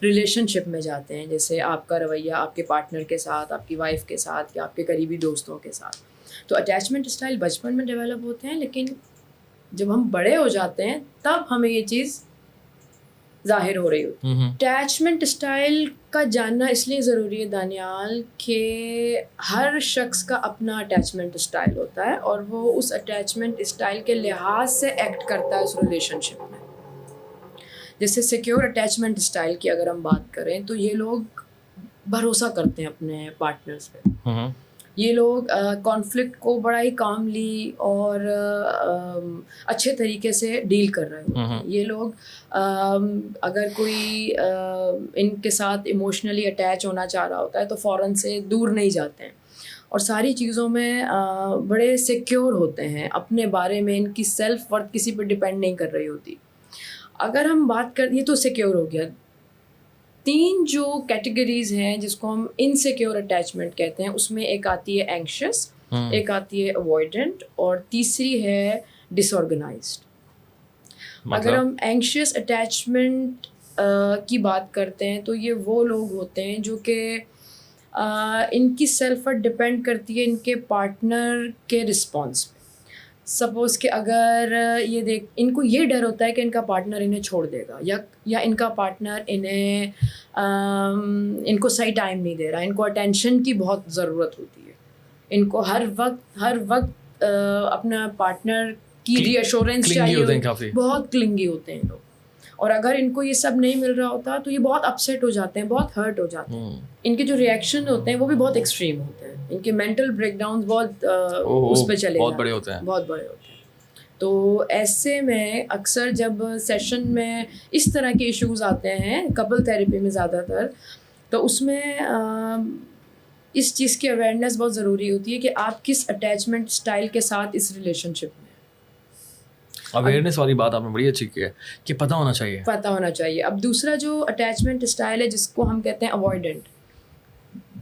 ریلیشن شپ میں جاتے ہیں, جیسے آپ کا رویہ آپ کے پارٹنر کے ساتھ, آپ کی وائف کے ساتھ, یا آپ کے قریبی دوستوں کے ساتھ. تو اٹیچمنٹ اسٹائل بچپن میں ڈیولپ ہوتے ہیں, لیکن جب ہم بڑے ہو جاتے ہیں تب ہمیں یہ چیز ظاہر ہو رہی ہوتی ہے. اٹیچمنٹ اسٹائل کا جاننا اس لیے ضروری ہے دانیال کہ ہر شخص کا اپنا اٹیچمنٹ اسٹائل ہوتا ہے, اور وہ اس اٹیچمنٹ اسٹائل کے لحاظ سے ایکٹ کرتا ہے اس ریلیشن شپ میں. جیسے سیکیور اٹیچمنٹ اسٹائل کی اگر ہم بات کریں, تو یہ لوگ بھروسہ کرتے ہیں اپنے پارٹنرس پہ. یہ لوگ کانفلکٹ کو بڑا ہی کاملی اور اچھے طریقے سے ڈیل کر رہے ہوتے ہیں. یہ لوگ اگر کوئی ان کے ساتھ ایموشنلی اٹیچ ہونا چاہ رہا ہوتا ہے تو فوراً سے دور نہیں جاتے ہیں, اور ساری چیزوں میں بڑے سیکیور ہوتے ہیں اپنے بارے میں. ان کی سیلف ورتھ کسی پہ ڈپینڈ نہیں کر رہی ہوتی. اگر ہم بات کر, یہ تو سیکیور ہو گیا. 3 جو کیٹیگریز ہیں جس کو ہم انسیکیور اٹیچمنٹ کہتے ہیں, اس میں ایک آتی ہے اینکشس, ایک آتی ہے اوائڈنٹ, اور تیسری ہے ڈس آرگنائزڈ. اگر ہم اینکشیس اٹیچمنٹ کی بات کرتے ہیں تو یہ وہ لوگ ہوتے ہیں جو کہ ان کی سیلف ورتھ ڈپینڈ کرتی ہے ان کے پارٹنر کے رسپانس پہ. سپوز کہ اگر ان کو یہ ڈر ہوتا ہے کہ ان کا پارٹنر انہیں چھوڑ دے گا, یا ان کا پارٹنر ان کو صحیح ٹائم نہیں دے رہا, ان کو اٹینشن کی بہت ضرورت ہوتی ہے, ان کو ہر وقت اپنا پارٹنر کی ری ایشورنس چاہیے. بہت کلنگی ہوتے ہیں لوگ, اور اگر ان کو یہ سب نہیں مل رہا ہوتا تو یہ بہت اپسیٹ ہو جاتے ہیں, بہت ہرٹ ہو جاتے ہیں. ان کے جو ریئیکشن ہوتے ہیں وہ بھی بہت ایکسٹریم ہوتے ہیں. ان کے مینٹل بریک ڈاؤنز بہت اس پہ چلے بہت بڑے ہوتے ہیں, بہت بڑے ہوتے ہیں. تو ایسے میں اکثر جب سیشن میں اس طرح کے ایشوز آتے ہیں, کپل تھیراپی میں زیادہ تر, تو اس میں اس چیز کی اویئرنیس بہت ضروری ہوتی ہے کہ آپ کس اٹیچمنٹ اسٹائل کے ساتھ اس ریلیشن شپ میں. اویئرنیس والی بات آپ نے بڑی اچھی کی ہے کہ پتہ ہونا چاہیے. اب دوسرا جو اٹیچمنٹ اسٹائل ہے جس کو ہم کہتے ہیں اوائڈنٹ,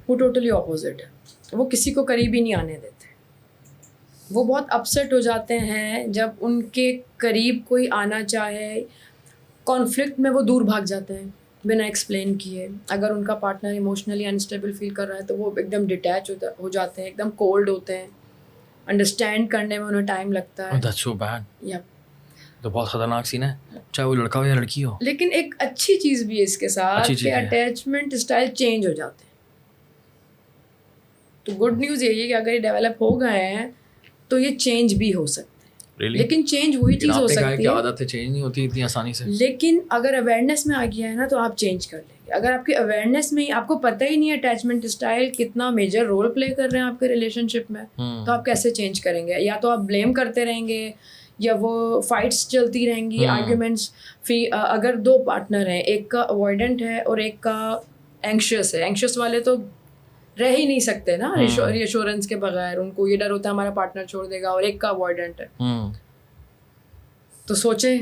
وہ ٹوٹلی اپوزٹ ہے. وہ کسی کو قریب ہی نہیں آنے دیتے. وہ بہت اپسیٹ ہو جاتے ہیں جب ان کے قریب کوئی آنا چاہے. کانفلکٹ میں وہ دور بھاگ جاتے ہیں بنا ایکسپلین کیے. اگر ان کا پارٹنر ایموشنلی انسٹیبل فیل کر رہا ہے تو وہ ایک دم ڈیٹیچ ہو جاتے ہیں, ایک دم کولڈ ہوتے ہیں. انڈرسٹینڈ کرنے میں انہیں ٹائم لگتا ہے. That's so bad. تو بہت خطرناک سین ہے, چاہے وہ لڑکا ہو یا لڑکی ہو. لیکن ایک اچھی چیز بھی ہے اس کے ساتھ کہ اٹیچمنٹ اسٹائل چینج ہو جاتے ہیں. تو گڈ نیوز یہی ہے کہ اگر یہ ڈیولپ ہو گئے ہیں تو یہ چینج بھی ہو سکتے ہیں. لیکن چینج وہی چیز ہو سکتی ہے, عادتیں چینج نہیں ہوتی اتنی آسانی سے. لیکن اگر اویئرنیس میں آ گیا ہے نا تو آپ چینج کر لیں گے. اگر آپ کی اویئرنیس میں آپ کو پتہ ہی نہیں ہے اٹیچمنٹ اسٹائل کتنا میجر رول پلے کر رہے ہیں آپ کے ریلیشن شپ میں, تو آپ کیسے چینج کریں گے؟ یا تو آپ بلیم کرتے رہیں گے, یا وہ فائٹس چلتی رہیں گی, آرگیومنٹس. اگر 2 پارٹنر ہیں, ایک کا اوائڈنٹ ہے اور ایک کا اینکشیس ہے, اینکشیس والے تو رہ ہی نہیں سکتے نا ری ایشورنس کے بغیر. ان کو یہ ڈر ہوتا ہے ہمارا پارٹنر چھوڑ دے گا, اور ایک کا اوائڈنٹ ہے. تو سوچیں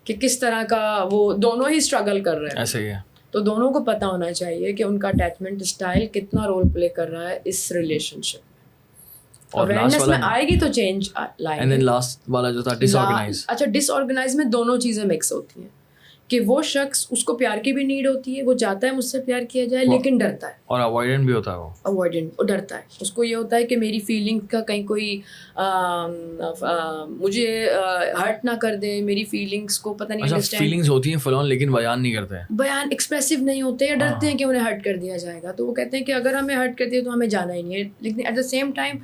کہ کس طرح کا وہ دونوں ہی اسٹرگل کر رہے ہیں. ایسے ہی ہے. تو دونوں کو پتہ ہونا چاہیے کہ ان کا اٹیچمنٹ اسٹائل کتنا رول پلے کر رہا ہے اس ریلیشن شپ میں. اویئرنیس میں آئے گی تو چینج لائیں گے. اینڈ دین لاسٹ والا جو تھا ڈس آرگنائز. اچھا, ڈس آرگنائز میں دونوں چیزیں مکس ہوتی ہیں کہ وہ شخص, اس کو پیار کی بھی نیڈ ہوتی ہے, وہ چاہتا ہے مجھ سے پیار کیا جائے لیکن ڈرتا ہے. اور اوائڈنٹ بھی ہوتا ہے. وہ اوائڈنٹ, وہ ڈرتا ہے. اس کو یہ ہوتا ہے کہ میری فیلنگ کا کہیں کوئی مجھے ہرٹ نہ کر دے, میری فیلنگس کو پتہ نہیں انڈرسٹینڈ. فیلنگس ہوتی ہیں فلان, لیکن بیان نہیں کرتے ہیں, بیان ایکسپریسو نہیں ہوتے, یا ڈرتے ہیں کہ انہیں ہرٹ کر دیا جائے گا. تو وہ کہتے ہیں کہ اگر ہمیں ہرٹ کر دیا تو ہمیں جانا ہی نہیں ہے. لیکن ایٹ دا سیم ٹائم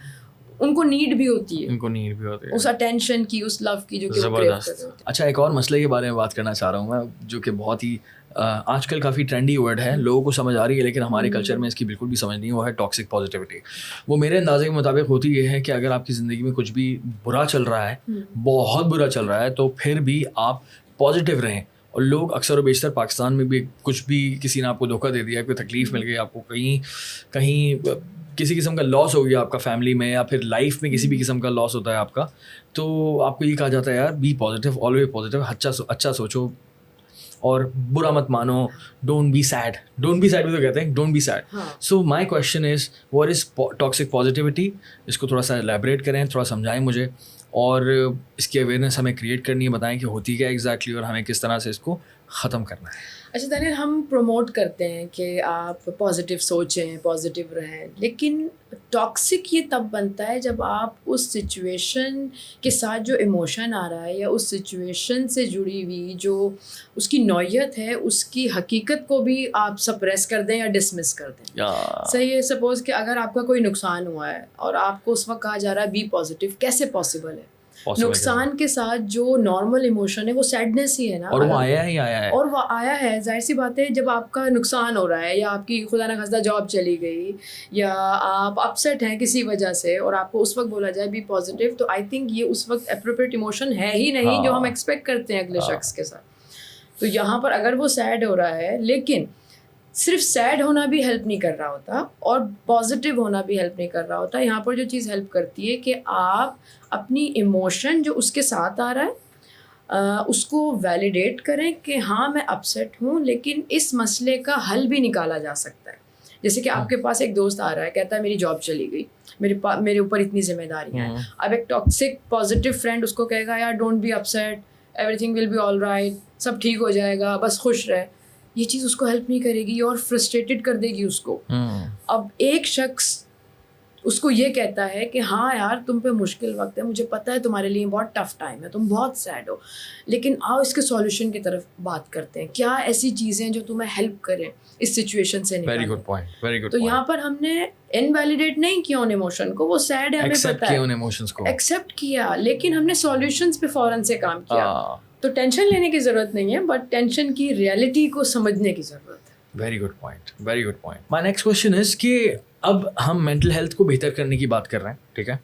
ان کو نیڈ بھی ہوتی ہے, اس اٹینشن کی, اس لو کی جو کہ وہ کریو کر رہے ہوتے ہیں. اچھا, ایک اور مسئلے کے بارے میں بات کرنا چاہ رہا ہوں میں, جو کہ بہت ہی آج کل کافی ٹرینڈی ورڈ ہے, لوگوں کو سمجھ آ رہی ہے لیکن ہمارے کلچر میں اس کی بالکل بھی سمجھ نہیں. وہ ہے ٹاکسک پازیٹیوٹی. وہ میرے اندازے کے مطابق ہوتی یہ ہے کہ اگر آپ کی زندگی میں کچھ بھی برا چل رہا ہے, بہت برا چل رہا ہے, تو پھر بھی آپ پازیٹیو رہیں. اور لوگ اکثر و بیشتر پاکستان میں بھی کچھ بھی کسی نے آپ کو دھوکہ دے دیا, کوئی تکلیف مل گئی آپ کو, کہیں کسی قسم کا لاس ہو گیا آپ کا فیملی میں, یا پھر لائف میں کسی بھی قسم کا لاس ہوتا ہے آپ کا, تو آپ کو یہ کہا جاتا ہے یار بی پازیٹیو, آلویز پازیٹیو, اچھا سوچو اور برا مت مانو. ڈونٹ بی سیڈ بھی تو کہتے ہیں, don't be sad. So my question is what is toxic positivity. اس کو تھوڑا سا ایلیبریٹ کریں, تھوڑا سمجھائیں مجھے, اور اس کی اویئرنیس ہمیں کریٹ کرنی ہے. بتائیں کہ ہوتی کیا ایگزیکٹلی اور ہمیں کس طرح سے اس کو ختم کرنا ہے. اچھا دانیال, ہم پروموٹ کرتے ہیں کہ آپ پازیٹیو سوچیں, پازیٹیو رہیں, لیکن ٹاکسک یہ تب بنتا ہے جب آپ اس سچویشن کے ساتھ جو ایموشن آ رہا ہے, یا اس سچویشن سے جڑی ہوئی جو اس کی نوعیت ہے, اس کی حقیقت کو بھی آپ سپریس کر دیں یا ڈسمس کر دیں. صحیح ہے. سپوز کہ اگر آپ کا کوئی نقصان ہوا ہے اور آپ کو اس وقت کہا جا رہا ہے بی پازیٹیو, کیسے پاسبل ہے؟ نقصان کے ساتھ جو نارمل ایموشن ہے وہ سیڈنس ہی ہے نا, اور وہ آیا ہی آیا ہے, اور وہ آیا ہے. ظاہر سی بات ہے جب آپ کا نقصان ہو رہا ہے یا آپ کی خدا نخواستہ جاب چلی گئی یا آپ اپسیٹ ہیں کسی وجہ سے اور آپ کو اس وقت بولا جائے بی پازیٹیو, تو آئی تھنک یہ اس وقت اپروپریٹ ایموشن ہے ہی نہیں جو ہم ایکسپیکٹ کرتے ہیں اگلے شخص کے ساتھ. تو یہاں پر اگر وہ سیڈ ہو رہا ہے, لیکن صرف سیڈ ہونا بھی ہیلپ نہیں کر رہا ہوتا اور پازیٹیو ہونا بھی ہیلپ نہیں کر رہا ہوتا. یہاں پر جو چیز ہیلپ کرتی ہے کہ آپ اپنی ایموشن جو اس کے ساتھ آ رہا ہے اس کو ویلیڈیٹ کریں کہ ہاں میں اپسیٹ ہوں, لیکن اس مسئلے کا حل بھی نکالا جا سکتا ہے. جیسے کہ آپ کے پاس ایک دوست آ رہا ہے, کہتا ہے میری جاب چلی گئی, میرے اوپر اتنی ذمہ داریاں ہیں. اب ایک ٹاکسک پازیٹیو فرینڈ اس کو کہے گا یار don't be upset, everything will be all right, سب ٹھیک ہو جائے گا, بس خوش رہے. یہ چیز اس کو ہیلپ نہیں کرے گی اور فرسٹریٹڈ کر دے گی اس کو. اب ایک شخص اس کو یہ کہتا ہے کہ ہاں یار تم پہ مشکل وقت ہے, مجھے پتہ ہے تمہارے لیے بہت ٹف ٹائم ہے, تم بہت سیڈ ہو, لیکن آؤ اس کے سولوشن کی طرف بات کرتے ہیں. کیا ایسی چیزیں جو تمہیں ہیلپ کریں اس سچویشن سے نکلنے. Very good point, very good. تو یہاں پر ہم نے انویلیڈیٹ نہیں کیا ان ایموشن کو, وہ سیڈ ہے ہمیں پتہ ہے, ان ایموشنز کو ایکسیپٹ کیا, لیکن ہم نے سولوشنز پہ فوراً سے کام کیا. تو ٹینشن لینے کی ضرورت نہیں ہے, بٹ ٹینشن کی ریئلٹی کو سمجھنے کی ضرورت ہے. Very good point, very good point. My next question is کہ اب ہم مینٹل ہیلتھ کو بہتر کرنے کی بات کر رہے ہیں, ٹھیک ہے,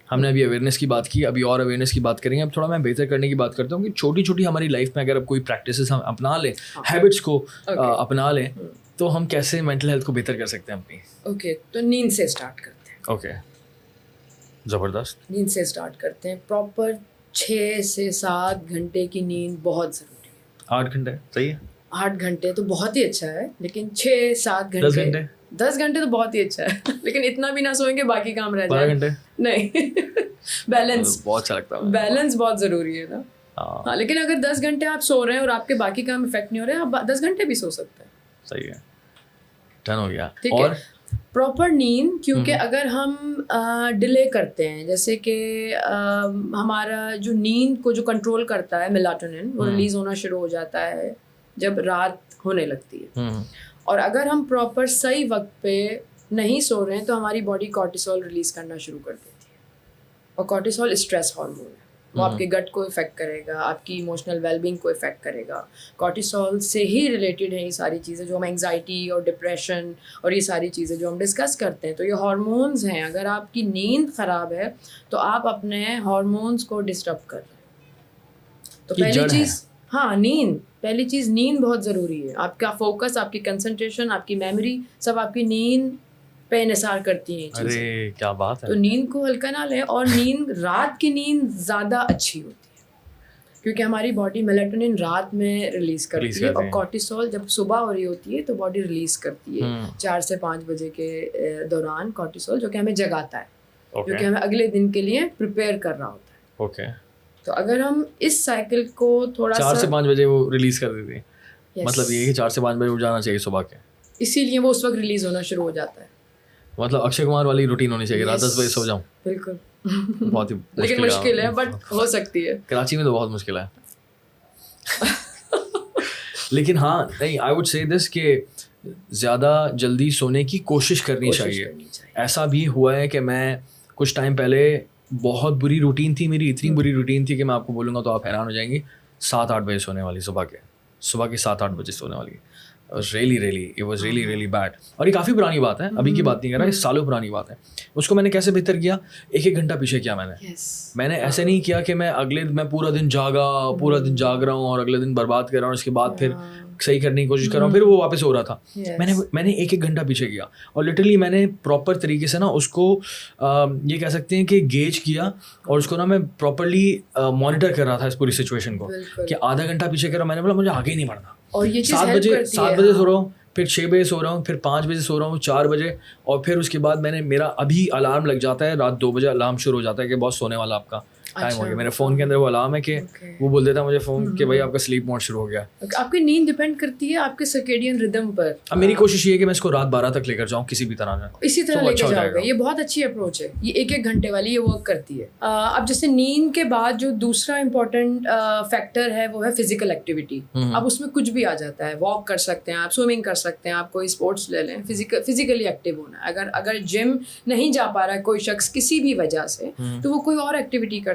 ہم نے ابھی اویئرنیس کی بات کی, ابھی اور اویئرنیس کی بات کریں گے. اب تھوڑا میں بہتر کرنے کی بات کرتا ہوں کہ چھوٹی چھوٹی ہماری لائف میں اگر اب کوئی پریکٹسز ہم اپنا لیں, ہیبٹس کو اپنا لیں, تو ہم کیسے مینٹل ہیلتھ کو بہتر کر سکتے ہیں اپنی. اوکے, تو نیند سے اسٹارٹ کرتے ہیں. اوکے, زبردست. نیند سے اسٹارٹ کرتے ہیں. پراپر 6 سے 7 گھنٹے کی نیند بہت ضروری ہے. 8 گھنٹے صحیح ہے. 8 گھنٹے تو بہت ہی اچھا ہے, لیکن 6-7 گھنٹے 10 گھنٹے تو بہت ہی اچھا ہے, لیکن اتنا بھی نہ سوئیں کہ باقی کام رہ جائے. 12 گھنٹے نہیں, بیلنس بہت اچھا لگتا ہے, بیلنس بہت ضروری ہے نا. ہاں, لیکن اگر 10 گھنٹے آپ سو رہے ہیں اور آپ کے باقی کام افیکٹ نہیں ہو رہے ہیں, آپ 10 گھنٹے بھی سو سکتے ہیں. صحیح ہے, ٹن ہو گیا. ٹھیک ہے, پراپر نیند. کیونکہ اگر ہم ڈیلے کرتے ہیں, جیسے کہ ہمارا جو نیند کو جو کنٹرول کرتا ہے میلاٹونن, وہ ریلیز ہونا شروع ہو جاتا ہے جب رات ہونے لگتی ہے. اور اگر ہم پراپر صحیح وقت پہ نہیں سو رہے ہیں تو ہماری باڈی کارٹیسول ریلیز کرنا شروع کر دیتی ہے, اور کارٹیسول اسٹریس ہارمون ہے. وہ آپ کے گٹ کو افیکٹ کرے گا, آپ کی ایموشنل ویل بینگ کو افیکٹ کرے گا. کارٹیسول سے ہی ریلیٹڈ ہیں یہ ساری چیزیں جو ہم انگزائٹی اور ڈپریشن اور یہ ساری چیزیں جو ہم ڈسکس کرتے ہیں. تو یہ ہارمونز ہیں. اگر آپ کی نیند خراب ہے تو آپ اپنے ہارمونز کو ڈسٹرب کر رہے ہیں. تو پہلی چیز نیند, پہلی چیز نیند بہت ضروری ہے. آپ کا فوکس, آپ کی کنسنٹریشن, آپ کی میموری, سب آپ کی نیند پہ انحصار کرتی ہیں چیزیں. ارے کیا بات ہے. تو نیند کو ہلکا نہ لیں, اور نیند رات کی نیند زیادہ اچھی ہوتی ہے کیونکہ ہماری باڈی میلاٹونن رات میں ریلیز کرتی ہے, اور کارٹیسول جب صبح ہو رہی ہوتی ہے تو باڈی ریلیز کرتی ہے 4 سے 5 بجے کے دوران کارٹیسول, جو کہ ہمیں جگاتا ہے, جو کہ ہمیں اگلے دن کے لیے پریپیئر کر رہا ہوتا ہے. اوکے, تو اگر ہم اس سائیکل کو تھوڑا 4 سے 5 بجے وہ ریلیز کر دیتی ہے, مطلب یہ کہ 4 سے 5 بجے اٹھ جانا چاہیے صبح کے, اسی لیے وہ اس وقت ریلیز ہونا شروع ہو جاتا ہے. مطلب اکشے کمار والی روٹین ہونی چاہیے, رات 10 بجے سو جاؤں. بالکل, بہت ہی لیکن مشکل ہے, بٹ ہو سکتی ہے. کراچی میں تو بہت مشکل ہے. لیکن ہاں نہیں, آئی وڈ سے دس کہ زیادہ جلدی سونے کی کوشش کرنی چاہیے. ایسا بھی ہوا ہے کہ میں کچھ ٹائم پہلے, بہت بری روٹین تھی میری, اتنی بری روٹین تھی کہ میں آپ کو بولوں گا تو آپ حیران ہو جائیں گی. 7-8 بجے سونے والی, صبح کے 7-8 بجے سونے والی. It was really bad. اور یہ کافی پرانی بات ہے, ابھی کی بات نہیں کر رہا, یہ سالوں پرانی بات ہے. اس کو میں نے کیسے بہتر کیا, 1 گھنٹہ پیچھے کیا میں نے ایسے نہیں کیا کہ میں پورا دن جاگ رہا ہوں اور اگلے دن برباد کر رہا ہوں, اس کے بعد پھر صحیح کرنے کی کوشش کر رہا ہوں, پھر وہ واپس ہو رہا تھا. میں نے 1 گھنٹہ پیچھے کیا, اور لٹرلی میں نے پراپر طریقے سے نا اس کو یہ کہہ سکتے ہیں کہ گیج کیا, اور اس کو نا میں پراپرلی مانیٹر کر رہا تھا اس پوری سچویشن کو, کہ آدھا گھنٹہ پیچھے کر رہا. میں نے بولا مجھے آگے ہی نہیں بڑھنا. اور یہ 7 بجے سو رہا ہوں, پھر 6 بجے سو رہا ہوں, پھر 5 بجے سو رہا ہوں, 4 بجے, اور پھر اس کے بعد میرا ابھی الارم لگ جاتا ہے, رات 2 بجے الارم شروع ہو جاتا ہے کہ بہت سونے والا آپ کا ٹائم ہو گیا. میرے فون کے اندر وہ الارم ہے کہ وہ بول دیتا ہے مجھے فون کہ بھائی آپ کا سلیپ موڈ شروع ہو گیا. آپ کی نیند ڈیپینڈ کرتی ہے آپ کے سرکیڈین ردم پر. اب میری کوشش یہ ہے کہ میں اس کو رات 12 تک لے کر جاؤں کسی بھی طرح, اسی طرح لے کے جاؤ گا. یہ بہت اچھی اپروچ ہے, یہ 1 گھنٹے والی یہ ورک کرتی ہے. اب جیسے نیند کے بعد جو دوسرا امپورٹنٹ فیکٹر ہے وہ ہے فزیکل ایکٹیویٹی. اب اس میں کچھ بھی آ جاتا ہے, واک کر سکتے ہیں آپ, سوئمنگ کر سکتے ہیں آپ, کوئی اسپورٹس لے لیں. فزیکلی ایکٹیو ہونا ہے. اگر جم نہیں جا پا رہا ہے کوئی شخص کسی بھی وجہ سے, تو وہ کوئی اور ایکٹیویٹی کر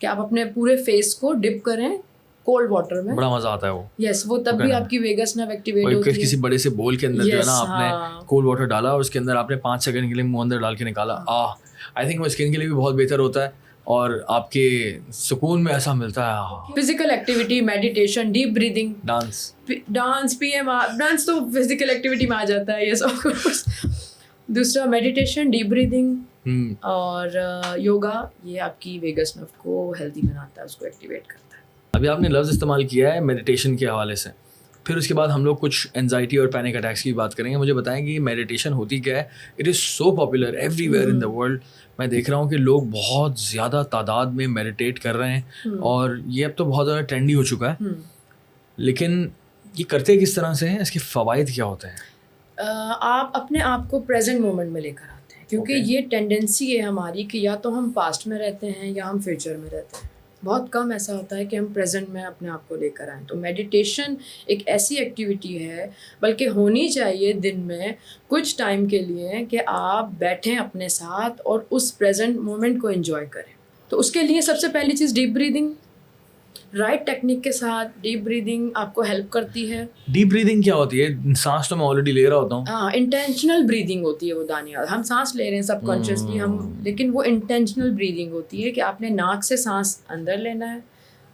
کہ آپ اپنے پورے فیس کو ڈپ کریں کولڈ واٹر میں. بڑا مزہ آتا ہے وہ. یس, وہ تب بھی آپ کی ویگس نرو ایکٹیویٹ ہوتی ہے. کسی بڑے سے بول کے اندر جو ہے نا آپ نے کولڈ واٹر ڈالا اور اس کے اندر آپ نے 5 سیکنڈ کے لیے منہ اندر ڈال کے نکالا. آئی تھنک وہ اسکن کے لیے بھی بہت بہتر ہوتا ہے اور آپ کے سکون میں ایسا ملتا ہے. Physical activity, meditation, deep breathing, dance P M R, dance تو فزیکل ایکٹیویٹی میں آ جاتا ہے. Yes of course. دوسرا میڈیٹیشن, ڈیپ بریدنگ اور یوگا, یہ آپ کی ویگس نرو کو ہیلدی بناتا ہے, اس کو ایکٹیویٹ کرتا ہے. ابھی آپ نے لفظ استعمال کیا ہے میڈیٹیشن کے حوالے سے, پھر اس کے بعد ہم لوگ کچھ اینزائٹی اور پینک اٹیکس کی بات کریں گے. مجھے بتائیں کہ میڈیٹیشن ہوتی کیا ہے؟ It is so popular every where in the world. میں دیکھ رہا ہوں کہ لوگ بہت زیادہ تعداد میں میڈیٹیٹ کر رہے ہیں اور یہ اب تو بہت زیادہ ٹرینڈی ہو چکا ہے. لیکن یہ کرتے کس طرح سے ہیں؟ اس کے فوائد کیا ہوتے ہیں؟ آپ اپنے آپ کو پریزنٹ مومنٹ میں لے کر آتے ہیں, کیونکہ یہ ٹینڈنسی ہے ہماری کہ یا تو ہم پاسٹ میں رہتے ہیں یا ہم فیوچر میں رہتے ہیں. بہت کم ایسا ہوتا ہے کہ ہم پریزنٹ میں اپنے آپ کو لے کر آئیں. تو میڈیٹیشن ایک ایسی ایکٹیویٹی ہے, بلکہ ہونی چاہیے دن میں کچھ ٹائم کے لیے, کہ آپ بیٹھیں اپنے ساتھ اور اس پریزنٹ مومنٹ کو انجوائے کریں. تو اس کے لیے سب سے پہلی چیز ڈیپ بریدنگ, رائٹ ٹیکنیک کے ساتھ ڈیپ بریدنگ آپ کو ہیلپ کرتی ہے. ڈیپ بریدنگ کیا ہوتی ہے؟ سانس تو میں آلریڈی لے رہا ہوتا ہوں. ہاں, انٹینشنل بریدنگ ہوتی ہے وہ دانیال. ہم سانس لے رہے ہیں سب کانشیسلی ہم, لیکن وہ انٹینشنل بریدنگ ہوتی ہے کہ آپ نے ناک سے سانس اندر لینا ہے,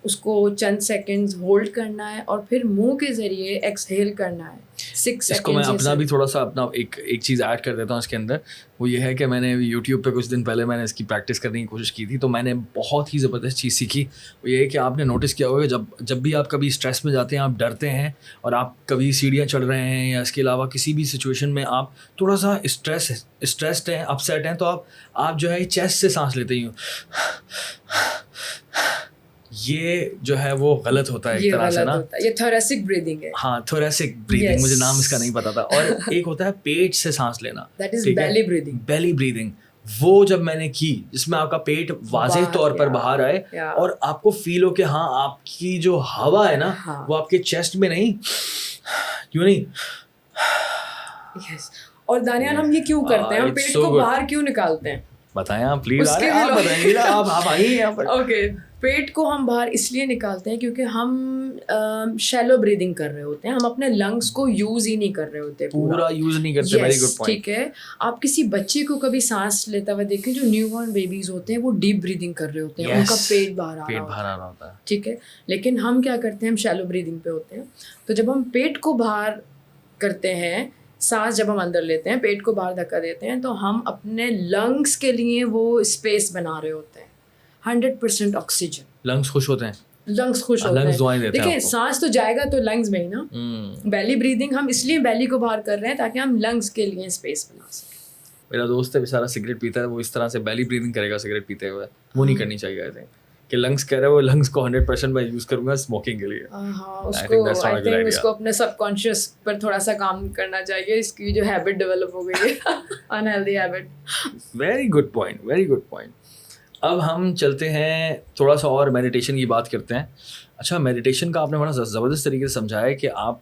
اس کو چند سیکنڈز ہولڈ کرنا ہے اور پھر منہ کے ذریعے ایکسہیل کرنا ہے 6 سیکنڈ. اس کو میں اپنا بھی تھوڑا سا اپنا ایک چیز ایڈ کر دیتا ہوں اس کے اندر. وہ یہ ہے کہ میں نے یوٹیوب پہ کچھ دن پہلے میں نے اس کی پریکٹس کرنے کی کوشش کی تھی, تو میں نے بہت ہی زبردست چیز سیکھی. وہ یہ ہے کہ آپ نے نوٹس کیا ہوگا جب بھی آپ کبھی اسٹریس میں جاتے ہیں, آپ ڈرتے ہیں اور آپ کبھی سیڑھیاں چڑھ رہے ہیں یا اس کے علاوہ کسی بھی سچویشن میں آپ تھوڑا سا اسٹریسڈ ہیں, اپسیٹ ہیں, تو آپ جو ہے چیسٹ سے سانس لیتے ہی ہو. یہ جو ہے وہ غلط ہوتا ہے ایک طرح سے نا. یہ تھوریسک بریدنگ ہے. ہاں, تھوریسک بریدنگ, مجھے نام اس کا نہیں پتا تھا. اور ایک ہوتا ہے پیٹ سے سانس لینا, that is belly breathing. Belly breathing وہ جب میں نے کی, جس میں آپ کا پیٹ واضح طور پر باہر آئے اور آپ کو فیل ہو کہ ہاں آپ کی جو ہوا ہے نا وہ آپ کے چیسٹ میں نہیں, کیوں نہیں. اور دانیال ہم یہ کیوں کرتے ہیں؟ ہم پیٹ کو باہر کیوں نکالتے ہیں؟ بتائیں آپ پلیز. بتائیں گے آپ آئیے یہاں پر. اوکے, پیٹ کو ہم باہر اس لیے نکالتے ہیں کیونکہ ہم شیلو بریدنگ کر رہے ہوتے ہیں, ہم اپنے لنگس کو یوز ہی نہیں کر رہے ہوتے, پورا یوز نہیں کرتے. Very good point. ٹھیک ہے, آپ کسی بچے کو کبھی سانس لیتا ہوا دیکھیں, جو نیو بورن بیبیز ہوتے ہیں وہ ڈیپ بریدنگ کر رہے ہوتے ہیں, ان کا پیٹ باہر آ رہا ہوتا ہے. ٹھیک ہے, لیکن ہم کیا کرتے ہیں, ہم شیلو بریدنگ پہ ہوتے ہیں. تو جب ہم پیٹ کو باہر کرتے ہیں, سانس جب ہم اندر لیتے ہیں, پیٹ کو باہر دھکا دیتے ہیں, تو ہم اپنے لنگس کے لیے وہ اسپیس بنا رہے ہوتے ہیں. 100% آکسیجن. لنگس خوش ہوتے ہیں, لنگس خوش ہوتے ہیں. دیکھیں سانس تو جائے گا تو لنگس میں ہی نا. بیلی بریدنگ ہم اس لیے بیلی کو باہر کر رہے ہیں تاکہ ہم لنگس کے لیے اسپیس بنا سکیں. میرا دوست ہے بیچارہ سگریٹ پیتا ہے, وہ اس طرح سے بیلی بریدنگ کرے گا سگریٹ پیتے ہوئے. وہ نہیں کرنی چاہیے. آئی تھنک کہ لنگس کہہ رہے ہیں, وہ لنگس کو 100% میں یوز کروں گا اسموکنگ کے لیے. ہاں, اس کو اپنے سب کانشیس پر تھوڑا سا کام کرنا چاہیے. اس کی جو ہیبٹ ڈیولپ ہو گئی ہے, unhealthy habit. Very good point, very good point. اب ہم چلتے ہیں تھوڑا سا اور میڈیٹیشن کی بات کرتے ہیں. اچھا, میڈیٹیشن کا آپ نے بڑا زبردست طریقے سے سمجھایا ہے کہ آپ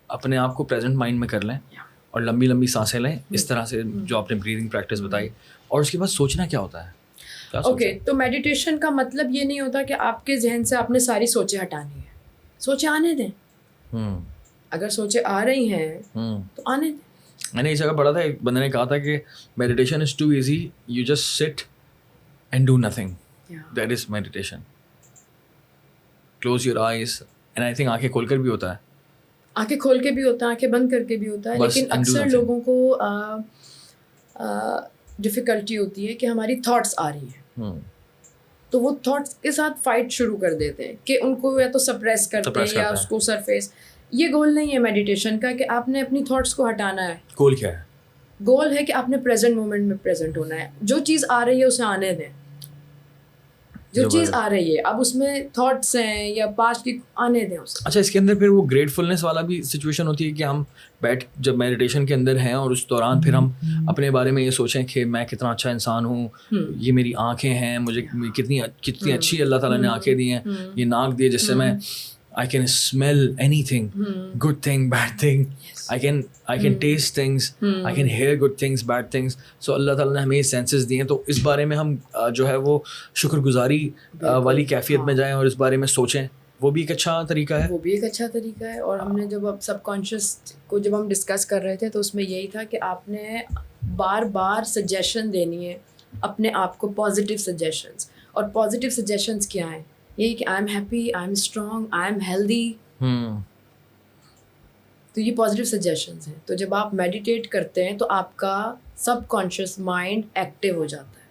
اپنے آپ کو پریزنٹ مائنڈ میں کر لیں اور لمبی لمبی سانسیں لیں, اس طرح سے جو آپ نے بریدنگ پریکٹس بتائی. اور اس کے بعد سوچنا کیا ہوتا ہے؟ اوکے, تو میڈیٹیشن کا مطلب یہ نہیں ہوتا کہ آپ کے ذہن سے آپ نے ساری سوچیں ہٹانی ہیں. سوچیں آنے دیں. اگر سوچیں آ رہی ہیں تو آنے دیں. میں نے اس جگہ پڑھا تھا, ایک بندے نے کہا تھا کہ meditation is too easy, you just سٹ and do nothing. That is meditation. Close your eyes. And I think آنکھیں کھول کر بھی ہوتا ہے. آنکھیں کھول کے بھی ہوتا ہے, آنکھیں بند کر کے بھی ہوتا ہے. لیکن اکثر لوگوں کو ڈفیکلٹی ہوتی ہے کہ ہماری تھاٹس آ رہی ہیں, تو وہ تھاٹس کے ساتھ فائٹ شروع کر دیتے ہیں کہ ان کو یا تو سپریس کرتے ہیں یا اس کو سرفیس. یہ گول نہیں ہے میڈیٹیشن کا کہ آپ نے اپنی تھاٹس کو ہٹانا ہے. گول کیا ہے؟ گول ہے کہ آپ نے پریزنٹ مومنٹ میں پریزنٹ ہونا ہے. جو چیز آ رہی ہے اسے آنے دیں. جو چیز آ رہی ہے, اب اس میں تھاٹس ہیں یا پاسٹ کی, آنے دیں اسے. اچھا, اس کے اندر پھر وہ گریٹفلنس والا بھی سچویشن ہوتی ہے کہ ہم جب میڈیٹیشن کے اندر ہیں اور اس دوران پھر ہم اپنے بارے میں یہ سوچیں کہ میں کتنا اچھا انسان ہوں, یہ میری آنکھیں ہیں, مجھے کتنی اچھی اللہ تعالیٰ نے آنکھیں دی ہیں, یہ ناک دی جس سے میں I can smell anything, good thing, bad thing. I can taste things. I can hear good things, bad things. So اللہ تعالیٰ نے ہمیں یہ سینسز دیے ہیں, تو اس بارے میں ہم جو ہے وہ شکر گزاری والی کیفیت میں جائیں اور اس بارے میں سوچیں. وہ بھی ایک اچھا طریقہ ہے. وہ بھی ایک اچھا طریقہ ہے. اور ہم نے جب اب سب کانشیس کو جب ہم ڈسکس کر رہے تھے تو اس میں یہی تھا کہ آپ نے بار بار سجیشن دینی ہے اپنے آپ کو, پازیٹیو سجیشنس. اور پازیٹیو سجیشنس کیا ہیں؟ یہی کہ I am happy, I am strong, I am healthy. تو یہ پازیٹیو سجیشنز ہیں. تو جب آپ میڈیٹیٹ کرتے ہیں تو آپ کا سب کانشیس مائنڈ ایکٹیو ہو جاتا ہے.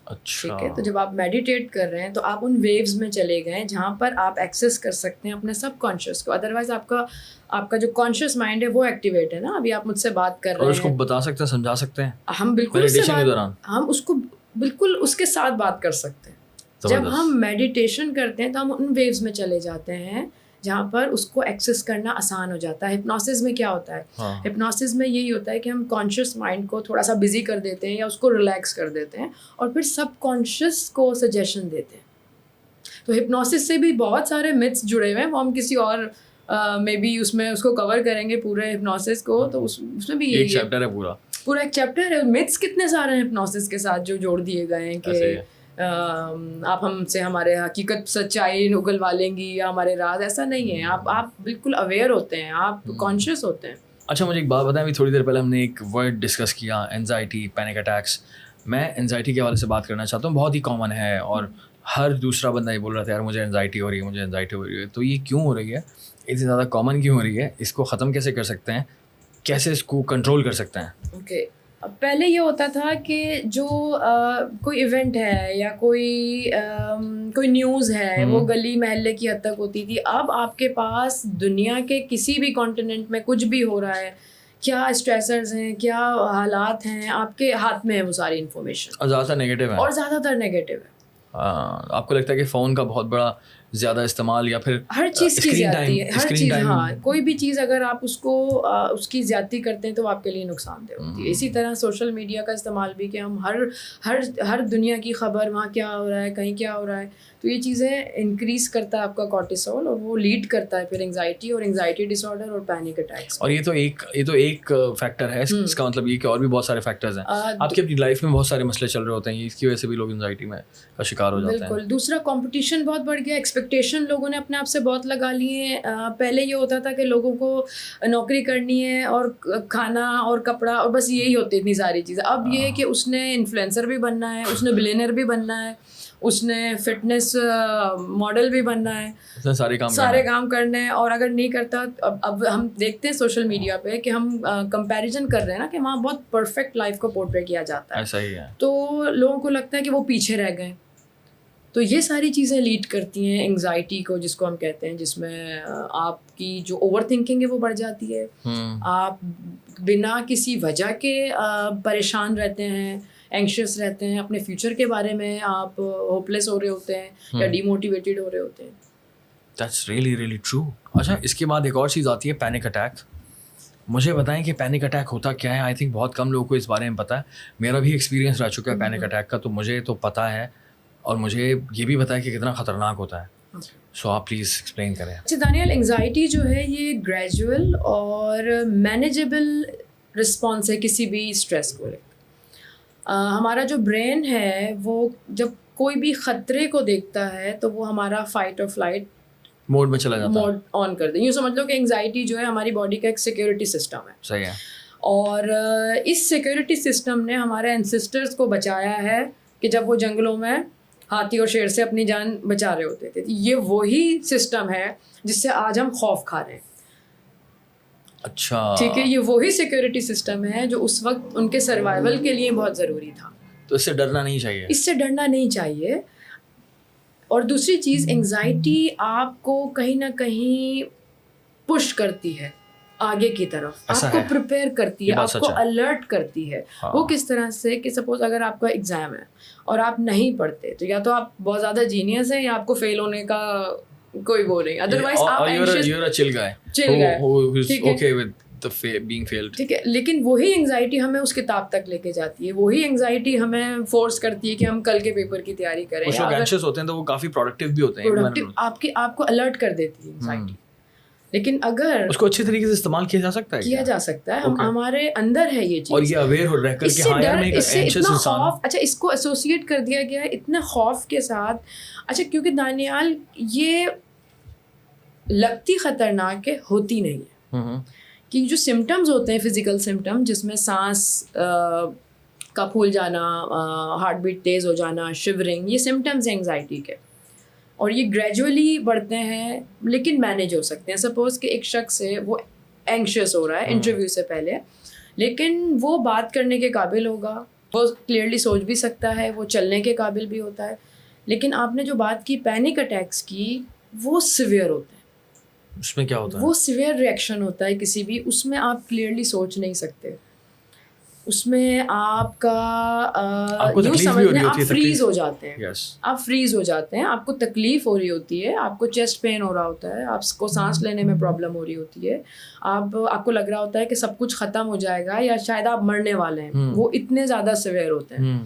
اچھا, ٹھیک ہے. تو جب آپ میڈیٹیٹ کر رہے ہیں تو آپ ان ویوز میں چلے گئے جہاں پر آپ ایکسیس کر سکتے ہیں اپنے سب کانشیس کو. ادروائز آپ کا جو کانشیس مائنڈ ہے وہ ایکٹیویٹ ہے نا. ابھی آپ مجھ سے بات کر رہے ہیں اور اس کو بتا سکتے ہیں, سمجھا سکتے ہیں. ہم بالکل میڈیٹیشن کے دوران ہم اس کو بالکل اس کے ساتھ بات کر سکتے ہیں. جب ہم میڈیٹیشن کرتے ہیں تو ہم ان ویوز میں چلے جاتے ہیں جہاں پر اس کو ایکسیس کرنا آسان ہو جاتا ہے. ہپنوسس میں کیا ہوتا ہے؟ ہپنوسس میں یہی ہوتا ہے کہ ہم کانشیس مائنڈ کو تھوڑا سا بزی کر دیتے ہیں یا اس کو ریلیکس کر دیتے ہیں اور پھر سب کانشیس کو سجیشن دیتے ہیں. تو ہپنوسس سے بھی بہت سارے متس جڑے ہوئے ہیں, وہ ہم کسی اور مے بی اس میں اس کو کور کریں گے پورے ہپنوسس کو. تو اس میں بھی یہی چیپٹر ہے, پورا ایک چیپٹر ہے. متس کتنے سارے ہیں ہپنوسس کے ساتھ جو جوڑ دیے گئے ہیں کہ آپ ہم سے ہمارے حقیقت سچائی نگلوا لیں گی یا ہمارے راز. ایسا نہیں ہے. آپ بالکل اویئر ہوتے ہیں, آپ کانشیس ہوتے ہیں. اچھا, مجھے ایک بات بتائیں. ابھی تھوڑی دیر پہلے ہم نے ایک ورڈ ڈسکس کیا, اینزائٹی, پینک اٹیکس. میں اینزائٹی کے حوالے سے بات کرنا چاہتا ہوں. بہت ہی کامن ہے اور ہر دوسرا بندہ یہ بول رہا تھا یار مجھے اینزائٹی ہو رہی ہے, مجھے اینزائٹی ہو رہی ہے. تو یہ کیوں ہو رہی ہے, اتنی زیادہ کامن کیوں ہو رہی ہے, اس کو ختم کیسے کر سکتے ہیں, کیسے اس کو کنٹرول کر سکتے ہیں؟ اوکے, پہلے یہ ہوتا تھا کہ جو کوئی ایونٹ ہے یا کوئی نیوز ہے وہ گلی محلے کی حد تک ہوتی تھی. اب آپ کے پاس دنیا کے کسی بھی کانٹیننٹ میں کچھ بھی ہو رہا ہے, کیا اسٹریسرز ہیں, کیا حالات ہیں, آپ کے ہاتھ میں ہے وہ ساری انفارمیشن. اور زیادہ تر نیگیٹو ہے. اور زیادہ تر نیگیٹو ہے. آپ کو لگتا ہے کہ فون کا بہت بڑا زیادہ استعمال یا پھر ہر چیز کی زیادتی ہے, ہر چیز. ہاں, کوئی بھی چیز اگر آپ اس کی زیادتی کرتے ہیں تو آپ کے لیے نقصان دہ ہوتی ہے. اسی طرح سوشل میڈیا کا استعمال بھی, کہ ہم ہر دنیا کی خبر, وہاں کیا ہو رہا ہے, کہیں کیا ہو رہا ہے, تو یہ چیزیں انکریز کرتا ہے آپ کا کورٹیسول اور وہ لیڈ کرتا ہے پھر انگزائٹی اور انگزائٹی ڈس آرڈر اور پینک اٹیکس. اور یہ تو ایک فیکٹر ہے. اس کا مطلب یہ کہ اور بھی بہت سارے فیکٹرز ہیں. آپ کی اپنی لائف میں بہت سارے مسئلے چل رہے ہوتے ہیں, اس کی وجہ سے بھی لوگ انگزائٹی میں کا شکار ہو جاتے ہیں. بالکل. دوسرا, کمپٹیشن بہت بڑھ گیا. ایکسپیکٹیشن لوگوں نے اپنے آپ سے بہت لگا لی ہیں. پہلے یہ ہوتا تھا کہ لوگوں کو نوکری کرنی ہے اور کھانا اور کپڑا اور بس یہی ہوتی اتنی ساری چیزیں. اب یہ ہے کہ اس نے انفلوئنسر بھی بننا ہے, اس نے بلینئر بھی بننا ہے, اس نے فٹنس ماڈل بھی بننا ہے, سارے کام کرنے ہیں. اور اگر نہیں کرتا, اب ہم دیکھتے ہیں سوشل میڈیا پہ کہ ہم کمپیریزن کر رہے ہیں نا کہ وہاں بہت پرفیکٹ لائف کو پورٹری کیا جاتا ہے. ایسا ہی ہے. تو لوگوں کو لگتا ہے کہ وہ پیچھے رہ گئے. تو یہ ساری چیزیں لیڈ کرتی ہیں انگزائٹی کو, جس کو ہم کہتے ہیں, جس میں آپ کی جو اوور تھنکنگ ہے وہ بڑھ جاتی ہے. آپ بنا کسی وجہ کے پریشان رہتے ہیں, اینکشیس رہتے ہیں, اپنے فیوچر کے بارے میں آپ ہوپلیس ہو رہے ہوتے ہیں یا ڈی موٹیویٹیڈ ہو رہے ہوتے ہیں. That's really really true. اچھا, اس کے بعد ایک اور چیز آتی ہے, پینک اٹیک. مجھے بتائیں کہ پینک اٹیک ہوتا کیا ہے. آئی تھنک بہت کم لوگوں کو اس بارے میں پتہ ہے. میرا بھی ایکسپیرینس رہ چکا ہے پینک اٹیک کا, تو مجھے تو پتہ ہے اور مجھے یہ بھی پتہ ہے کہ کتنا خطرناک ہوتا ہے. سو آپ پلیز ایکسپلین کریں. اچھا دانیال, انگزائٹی جو ہے یہ گریجول اور مینیجیبل رسپانس ہے کسی بھی اسٹریس کو. ہمارا جو برین ہے وہ جب کوئی بھی خطرے کو دیکھتا ہے تو وہ ہمارا فائٹ اور فلائٹ موڈ میں چلا جاتا ہے, موڈ آن کر دیں. یوں سمجھ لو کہ انگزائٹی جو ہے ہماری باڈی کا ایک سیکیورٹی سسٹم ہے. صحیح ہے. اور اس سیکیورٹی سسٹم نے ہمارے اینسسٹرز کو بچایا ہے کہ جب وہ جنگلوں میں ہاتھی اور شیر سے اپنی جان بچا رہے ہوتے تھے. یہ وہی سسٹم ہے جس سے آج ہم خوف کھا رہے ہیں. اچھا, ٹھیک ہے, یہ وہی سیکیورٹی سسٹم ہے جو اس وقت ان کے سروائیول کے لیے بہت ضروری تھا. تو اس سے ڈرنا نہیں چاہیے. اس سے ڈرنا نہیں چاہیے. اور دوسری چیز, انگزائٹی آپ کو کہیں نہ کہیں پش کرتی ہے آگے کی طرف, آپ کو پریپیئر کرتی ہے, آپ کو الرٹ کرتی ہے. وہ کس طرح سے کہ سپوز اگر آپ کا ایگزام ہے اور آپ نہیں پڑھتے تو یا تو آپ بہت زیادہ جینیس ہیں یا آپ کو فیل ہونے کا کوئی وہ نہیں. ادروائز آپ you're a chill guy who is okay with the being failed. ٹھیک ہے, لیکن وہی انگزائٹی ہمیں اس کتاب تک لے کے جاتی ہے, وہی انگزائٹی ہمیں فورس کرتی ہے کہ ہم کل کے پیپر کی تیاری کریں. کچھ لوگ اینشیس ہوتے ہیں تو وہ کافی پروڈکٹیو بھی ہوتے ہیں, آپ کو الرٹ کر دیتی ہے انگزائٹی. لیکن اگر اس کو اچھی طریقے سے استعمال کیا جا سکتا ہے, کیا جا سکتا ہے, ہمارے اندر ہے یہ چیز, اور یہ اویئر ہو رہ کر کہ ہاں یار میں ایک اینشیس انسان ہوں. اچھا اس کو ایسوسیٹ کر دیا گیا ہے اتنے خوف کے ساتھ. اچھا کیونکہ دانیال یہ لگتی خطرناک ہے, ہوتی نہیں ہے, کہ جو سمٹمز ہوتے ہیں فزیکل سمٹم جس میں سانس کا پھول جانا, ہارٹ بیٹ تیز ہو جانا, شیورنگ, یہ سمٹمز ہیں انگزائٹی کے, اور یہ گریجولی بڑھتے ہیں لیکن مینیج ہو سکتے ہیں. سپوز کہ ایک شخص ہے وہ اینکشیس ہو رہا ہے انٹرویو سے پہلے, لیکن وہ بات کرنے کے قابل ہوگا, وہ کلیئرلی سوچ بھی سکتا ہے, وہ چلنے کے قابل بھی ہوتا ہے, لیکن آپ نے جو بات کی پینک اٹیکس کی, وہ سیویئر ہوتے ہیں. اس میں کیا ہوتا ہے؟ وہ سیویئر ریئیکشن ہوتا ہے کسی بھی, اس میں آپ کلیئرلی سوچ نہیں سکتے, اس میں آپ کا یوں سمجھنے آپ فریز ہو جاتے ہیں, آپ فریز ہو جاتے ہیں, آپ کو تکلیف ہو رہی ہوتی ہے, آپ کو چیسٹ پین ہو رہا ہوتا ہے, آپ کو سانس لینے میں پرابلم ہو رہی ہوتی ہے, آپ کو لگ رہا ہوتا ہے کہ سب کچھ ختم ہو جائے گا یا شاید آپ مرنے والے ہیں. وہ اتنے زیادہ سیویئر ہوتے ہیں,